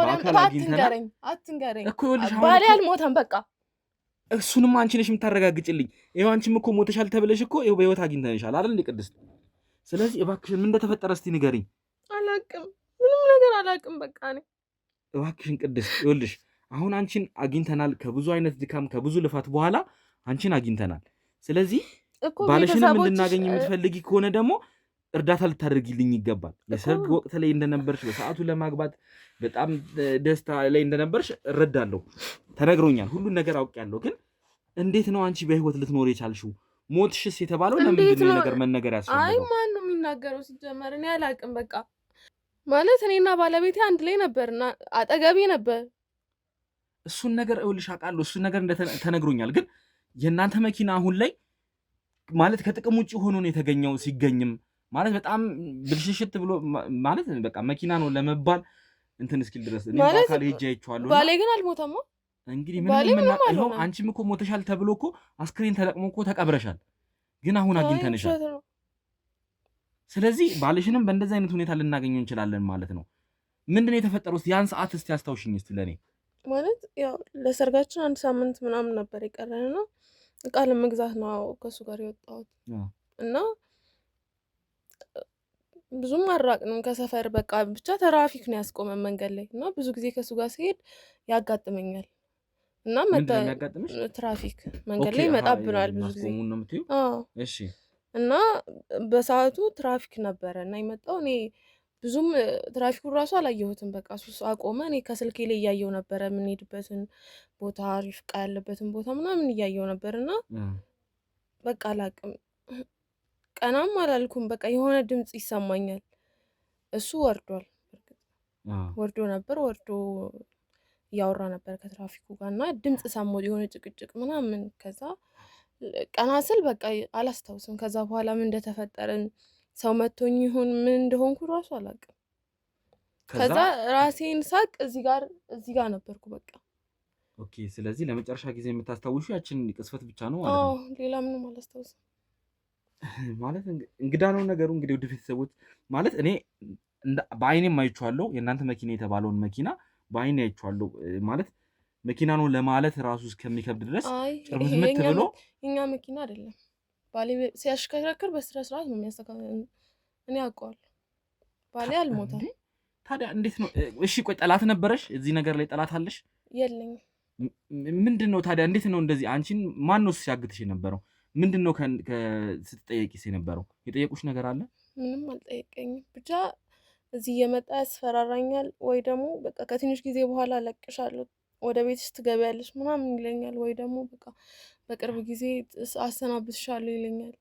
አትንገረኝ እኮ ይኸውልሽ ባሌ አልሞተም። በቃ እሱንም አንቺ ነሽ የምታረጋግጭልኝ። ይኸው አንቺም እኮ ሞተሻል ተብለሽ እኮ ይኸው በህይወት አግኝተንሻል አይደል እንዴ ቅድስት? ስለዚህ እባክሽን ምን እንደተፈጠረ እስቲ ንገሪኝ። አላቅም፣ ምንም ነገር አላቅም። በቃ እኔ እባክሽን ቅድስት ይኸውልሽ አሁን አንቺን አግኝተናል። ከብዙ አይነት ድካም ከብዙ ልፋት በኋላ አንቺን አግኝተናል። ስለዚህ ባለሽንም እንድናገኝ የምትፈልጊ ከሆነ ደግሞ እርዳታ ልታደርጊልኝ ይገባል። የሰርግ ወቅት ላይ እንደነበርሽ በሰዓቱ ለማግባት በጣም ደስታ ላይ እንደነበርሽ እረዳለሁ፣ ተነግሮኛል፣ ሁሉን ነገር አውቄያለሁ። ግን እንዴት ነው አንቺ በህይወት ልትኖር የቻልሽው? ሞትሽስ የተባለው ለምንድን ነው ነገር መነገር ያስፈልገው? አይ ማን ነው የሚናገረው? ሲጀመር እኔ አላቅም። በቃ ማለት እኔና ባለቤቴ አንድ ላይ ነበርና አጠገቤ ነበር። እሱን ነገር እውልሽ አውቃለሁ፣ እሱን ነገር ተነግሮኛል። ግን የእናንተ መኪና አሁን ላይ ማለት ከጥቅም ውጭ ሆኖ ነው የተገኘው። ሲገኝም ማለት በጣም ብልሽሽት ብሎ ማለት በቃ መኪና ነው ለመባል እንትን እስኪል ድረስ እኔ በአካል ሄጄ አይቼዋለሁ። ባሌ ግን አልሞተም። እንግዲህ ምንም ይኸው አንቺም እኮ ሞተሻል ተብሎ እኮ አስክሬን ተለቅሞ እኮ ተቀብረሻል። ግን አሁን አግኝተንሻል። ስለዚህ ባልሽንም በእንደዚህ አይነት ሁኔታ ልናገኘው እንችላለን ማለት ነው። ምንድነው የተፈጠረው? ያን ሰዓት እስቲ አስታውሽኝ እስቲ ለኔ። ማለት ያው ለሰርጋችን 1 ሳምንት ምናምን ነበር የቀረንና እቃ ለመግዛት ነው ከሱ ጋር የወጣሁት እና ብዙም አራቅንም ከሰፈር በቃ ብቻ ትራፊክ ነው ያስቆመን መንገድ ላይ እና ብዙ ጊዜ ከሱ ጋር ሲሄድ ያጋጥመኛል እና ትራፊክ መንገድ ላይ ይመጣብናል ብዙ ጊዜ። እሺ። እና በሰዓቱ ትራፊክ ነበረ እና የመጣው እኔ ብዙም ትራፊኩን ራሱ አላየሁትም። በቃ እሱ አቆመ። እኔ ከስልኬ ላይ እያየው ነበረ የምንሄድበትን ቦታ፣ አሪፍ ዕቃ ያለበትን ቦታ ምናምን እያየው ነበርና በቃ አላቅም፣ ቀናም አላልኩም። በቃ የሆነ ድምፅ ይሰማኛል። እሱ ወርዷል፣ ወርዶ ነበር፣ ወርዶ እያወራ ነበር ከትራፊኩ ጋር እና ድምፅ ሰማሁ፣ የሆነ ጭቅጭቅ ምናምን። ከዛ ቀና ስል በቃ አላስታውስም ከዛ በኋላ ምን እንደተፈጠረን ሰው መቶኝ ይሁን ምን እንደሆንኩ ራሱ አላውቅም። ከዛ ራሴን ሳቅ እዚህ ጋር ነበርኩ በቃ። ኦኬ። ስለዚህ ለመጨረሻ ጊዜ የምታስታውሹ ያችን ቅስፈት ብቻ ነው ማለት ነው? ሌላ ምንም አላስታውስም። ማለት እንግዳ ነው ነገሩ። እንግዲህ ውድ ቤተሰቦች ማለት እኔ በአይኔም አይቼዋለሁ። የእናንተ መኪና የተባለውን መኪና በአይኔ አይቼዋለሁ። ማለት መኪና ነው ለማለት ራሱ እስከሚከብድ ድረስ ጭርምት ብሎ የኛ መኪና አይደለም። ባሌ ሲያሽከረክር በስነ ስርዓት ነው የሚያስተካክለው። እኔ አውቀዋለሁ። ባሌ አልሞተም። ታዲያ እንዴት ነው? እሺ ቆይ ጠላት ነበረሽ? እዚህ ነገር ላይ ጠላት አለሽ? የለኝም። ምንድን ነው ታዲያ? እንዴት ነው እንደዚህ? አንቺን ማን ነው ሲያግትሽ የነበረው? ምንድን ነው ስትጠየቂስ የነበረው? የጠየቁሽ ነገር አለ? ምንም አልጠየቀኝም። ብቻ እዚህ እየመጣ ያስፈራራኛል፣ ወይ ደግሞ በቃ ከትንሽ ጊዜ በኋላ እለቅሻለሁ፣ ወደ ቤትሽ ትገቢያለሽ ምናምን ይለኛል፣ ወይ ደግሞ በቃ በቅርብ ጊዜ አሰናብትሻለሁ ይለኛል።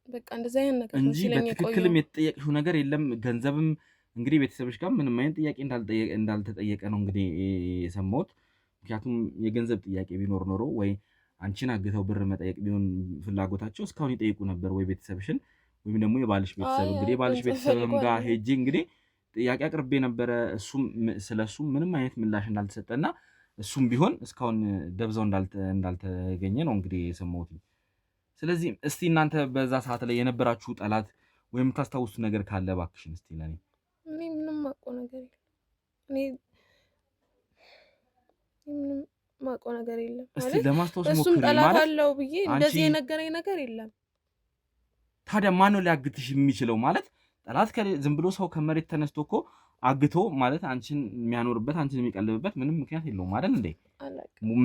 በቃ እንደዚህ አይነት ነገር ነው ሲለኝ ቆየሁ። በትክክልም የተጠየቅሽው ነገር የለም? ገንዘብም እንግዲህ ቤተሰብሽ ጋር ምንም አይነት ጥያቄ እንዳልተጠየቀ ነው እንግዲህ የሰማሁት። ምክንያቱም የገንዘብ ጥያቄ ቢኖር ኖሮ ወይ አንቺን አግተው ብር መጠየቅ ቢሆን ፍላጎታቸው እስካሁን ይጠይቁ ነበር፣ ወይ ቤተሰብሽን ወይም ደግሞ የባልሽ ቤተሰብ። እንግዲህ የባልሽ ቤተሰብም ጋር ሄጄ እንግዲህ ጥያቄ አቅርቤ ነበረ። እሱም ስለሱ ምንም አይነት ምላሽ እንዳልተሰጠና እሱም ቢሆን እስካሁን ደብዛው እንዳልተገኘ ነው እንግዲህ የሰማሁት። ስለዚህ እስቲ እናንተ በዛ ሰዓት ላይ የነበራችሁ ጠላት ወይም ታስታውሱት ነገር ካለ እባክሽን እስቲ ለኔ። እኔ ምንም ማውቀው ነገር የለም። እኔ ምንም ማውቀው ነገር የለም። እስቲ ለማስታወስ ሞክሪ። እሱም ጠላት አለው ብዬ እንደዚህ የነገረኝ ነገር የለም። ታዲያ ማን ነው ሊያግትሽ የሚችለው? ማለት ጠላት ዝም ብሎ ሰው ከመሬት ተነስቶ እኮ አግቶ ማለት አንቺን የሚያኖርበት አንቺን የሚቀልብበት ምንም ምክንያት የለውም አይደል እንዴ?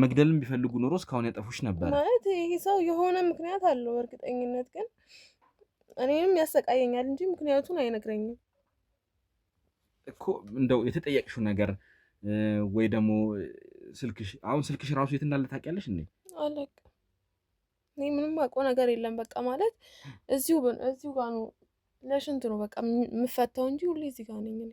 መግደልም ቢፈልጉ ኖሮ እስካሁን ያጠፉሽ ነበር ማለት። ይሄ ሰው የሆነ ምክንያት አለው እርግጠኝነት፣ ግን እኔንም ያሰቃየኛል እንጂ ምክንያቱን አይነግረኝም እኮ። እንደው የተጠየቅሽው ነገር ወይ ደግሞ ስልክሽ ራሱ የት እንዳለ ታውቂያለሽ እንዴ? አላውቅም። እኔ ምንም አውቀው ነገር የለም። በቃ ማለት እዚሁ ጋር ነው፣ ለሽንት ነው በቃ የምፈታው እንጂ ሁሌ እዚህ ጋር ነኝ እኔ።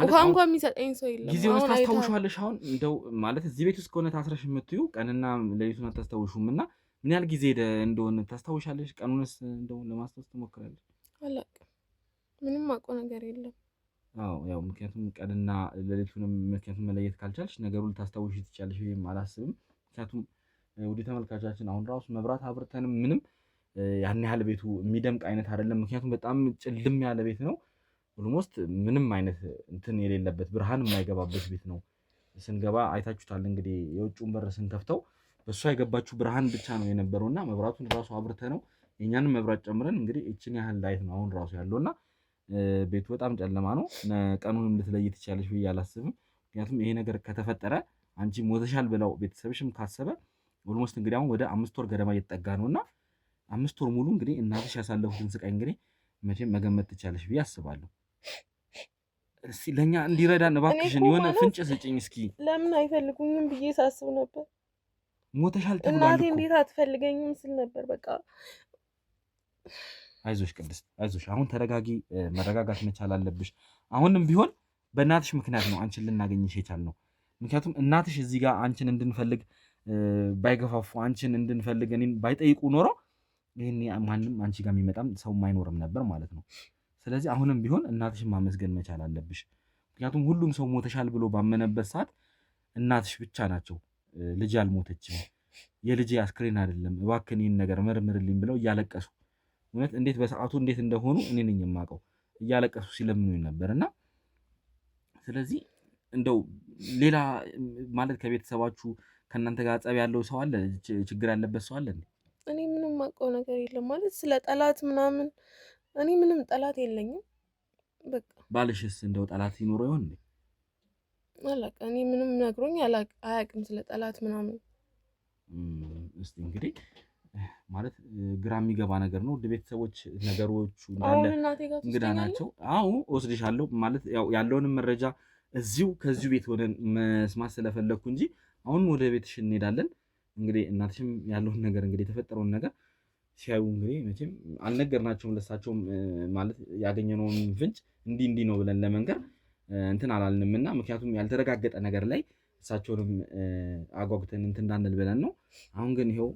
ውሃ እንኳን የሚሰጠኝ ሰው የለም። ጊዜውን ታስታውሻለሽ? አሁን እንደው ማለት እዚህ ቤት ውስጥ ከሆነ ታስረሽ የምትይው ቀንና ሌሊቱን አታስታውሹም እና ምን ያህል ጊዜ እንደሆነ ታስታውሻለሽ? ቀኑንስ እንደው ለማስታወስ ትሞክራለሽ? አላውቅም። ምንም አውቀው ነገር የለም። አዎ ያው ምክንያቱም ቀንና ሌሊቱንም ምክንያቱም መለየት ካልቻልሽ ነገሩን ልታስታውሽ ትችያለሽ ብዬም አላስብም። ምክንያቱም ውድ ተመልካቻችን አሁን ራሱ መብራት አብርተንም ምንም ያን ያህል ቤቱ የሚደምቅ አይነት አይደለም። ምክንያቱም በጣም ጭልም ያለ ቤት ነው። ኦልሞስት ምንም አይነት እንትን የሌለበት ብርሃን የማይገባበት ቤት ነው። ስንገባ አይታችሁታል እንግዲህ የውጭውን በር ስንከፍተው በእሷ የገባችው ብርሃን ብቻ ነው የነበረውና መብራቱን ራሱ አብርተ ነው የእኛንም መብራት ጨምረን እንግዲህ እችን ያህል ላይት ነው አሁን ራሱ ያለውና ቤቱ በጣም ጨለማ ነው። ቀኑንም ልትለይ ትችያለሽ ብዬ አላስብም። ምክንያቱም ይሄ ነገር ከተፈጠረ አንቺ ሞተሻል ብለው ቤተሰብሽም ካሰበ ኦልሞስት እንግዲህ አሁን ወደ 5 ወር ገደማ እየተጠጋ ነውና 5 ወር ሙሉ እንግዲህ እናትሽ ያሳለፉትን ስቃይ እንግዲህ መቼም መገመት ትችያለሽ ብዬ አስባለሁ። እስኪ ለእኛ እንዲረዳን እባክሽን የሆነ ፍንጭ ስጭኝ እስኪ። ለምን አይፈልጉኝም ብዬ ሳስብ ነበር። ሞተሻል ተብሏል እናቴ እኮ። እንዴት አትፈልገኝም ስል ነበር። በቃ አይዞሽ ቅድስት አይዞሽ፣ አሁን ተረጋጊ፣ መረጋጋት መቻል አለብሽ። አሁንም ቢሆን በእናትሽ ምክንያት ነው አንቺን ልናገኝሽ የቻልነው። ምክንያቱም እናትሽ እዚህ ጋር አንቺን እንድንፈልግ ባይገፋፉ፣ አንቺን እንድንፈልግ እኔን ባይጠይቁ ኖሮ ይሄኔ ማንም አንቺ ጋር የሚመጣም ሰው አይኖርም ነበር ማለት ነው። ስለዚህ አሁንም ቢሆን እናትሽን ማመስገን መቻል አለብሽ። ምክንያቱም ሁሉም ሰው ሞተሻል ብሎ ባመነበት ሰዓት እናትሽ ብቻ ናቸው ልጅ አልሞተችም፣ የልጅ አስክሬን አይደለም፣ እባክህን ይህን ነገር መርምርልኝ ብለው እያለቀሱ እውነት እንዴት በሰዓቱ እንዴት እንደሆኑ እኔ ነኝ የማውቀው። እያለቀሱ ሲለምኑኝ ነበርና ስለዚህ እንደው ሌላ ማለት ከቤተሰባችሁ ከእናንተ ጋር ጸብ ያለው ሰው አለ? ችግር ያለበት ሰው አለ? እኔ ምንም አውቀው ነገር የለም ማለት ስለ ጠላት ምናምን እኔ ምንም ጠላት የለኝም። በቃ ባልሽስ እንደው ጠላት ይኖረው ይሆን እንዴ? አላውቅም። እኔ ምንም ነግሮኝ አያውቅም ስለ ጠላት ምናምን። እስቲ እንግዲህ ማለት ግራ የሚገባ ነገር ነው። ውድ ቤተሰቦች ነገሮቹ እንዳለ እንግዳ ናቸው። አዎ ወስድሻለሁ ማለት ያለውንም መረጃ ከዚሁ ቤት ሆነን መስማት ስለፈለግኩ እንጂ አሁን ወደ ቤትሽ እንሄዳለን። እንግዲህ እናትሽም ያለውን ነገር እንግዲህ የተፈጠረውን ነገር ሲያዩ እንግዲህ መቼም አልነገርናቸውም ለሳቸውም ማለት ያገኘነውን ፍንጭ እንዲህ ነው ብለን ለመንገር እንትን አላልንም እና ምክንያቱም ያልተረጋገጠ ነገር ላይ እሳቸውንም አጓጉተን እንትን እንዳንል ብለን ነው። አሁን ግን ይኸው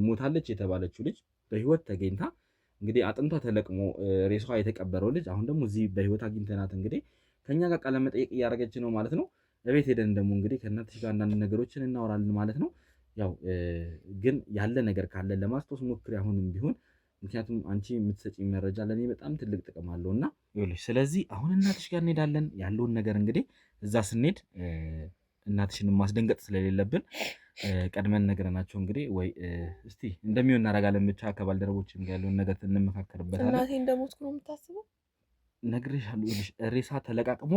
ሞታለች የተባለችው ልጅ በህይወት ተገኝታ እንግዲህ አጥንቷ ተለቅሞ ሬሷ የተቀበረው ልጅ አሁን ደግሞ እዚህ በህይወት አግኝተናት እንግዲህ ከኛ ጋር ቃለ መጠይቅ እያደረገች ነው ማለት ነው። በቤት ሄደን ደግሞ እንግዲህ ከእናትሽ ጋር አንዳንድ ነገሮችን እናወራለን ማለት ነው። ያው ግን ያለ ነገር ካለ ለማስታወስ ሞክሪ አሁንም ቢሆን ምክንያቱም አንቺ የምትሰጪኝ መረጃ ለእኔ በጣም ትልቅ ጥቅም አለውና ይኸውልሽ። ስለዚህ አሁን እናትሽ ጋር እንሄዳለን። ያለውን ነገር እንግዲህ እዛ ስንሄድ እናትሽን ማስደንገጥ ስለሌለብን ቀድመን ነገርናቸው እንግዲህ ወይ እስቲ እንደሚሆን እናደርጋለን። ብቻ ከባልደረቦችም ጋር ያለውን ነገር እንመካከርበታለን። እናቴ እንደሞትኩ ነው የምታስበው? ነግሬሻለሁ። ይኸውልሽ ሬሳ ተለቃቅሞ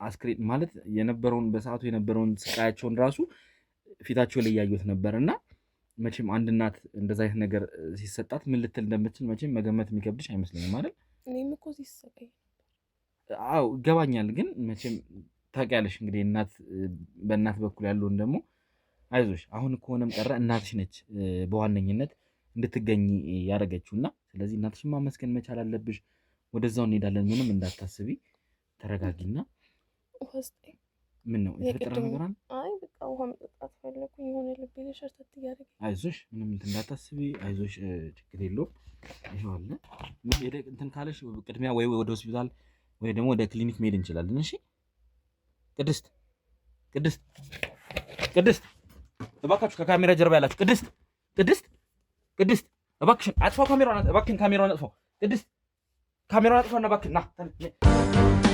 አስክሬን ማለት የነበረውን በሰዓቱ የነበረውን ስቃያቸውን ራሱ ፊታቸው ላይ ያዩት ነበር እና መቼም አንድ እናት እንደዛ አይነት ነገር ሲሰጣት ምን ልትል እንደምትችል መቼም መገመት የሚከብድሽ አይመስለኝም አይደል? እኔም እኮ ሲሰቃይ አዎ ይገባኛል። ግን መቼም ታውቂያለሽ እንግዲህ እናት በእናት በኩል ያለውን ደግሞ አይዞሽ አሁን ከሆነም ቀረ እናትሽ ነች በዋነኝነት እንድትገኝ ያደረገችውና ስለዚህ እናትሽን ማመስገን መቻል አለብሽ። ወደዛው እንሄዳለን። ምንም እንዳታስቢ ተረጋጊና ምን ነው የተፈጠረ ነገር አለ? አይ በቃ ውሃ መጠጣት ፈለኩኝ። የሆነ ልቤ ላይ ሸርተት እያደረገ አይዞሽ ምንም እንዳታስቢ አይዞሽ ችግር የለውም። ይሄው አለ እንትን ካለሽ ቅድሚያ ወይ ወደ ሆስፒታል ወይ ደግሞ ወደ ክሊኒክ መሄድ እንችላለን። እሺ ቅድስት ቅድስት ቅድስት እባካችሁ ከካሜራ ጀርባ ያላችሁ ቅድስት ቅድስት ቅድስት እባክሽን አጥፋው ካሜራውን፣ እባክሽን ካሜራውን አጥፋው። ቅድስት ካሜራውን አጥፋውና እባክሽን ና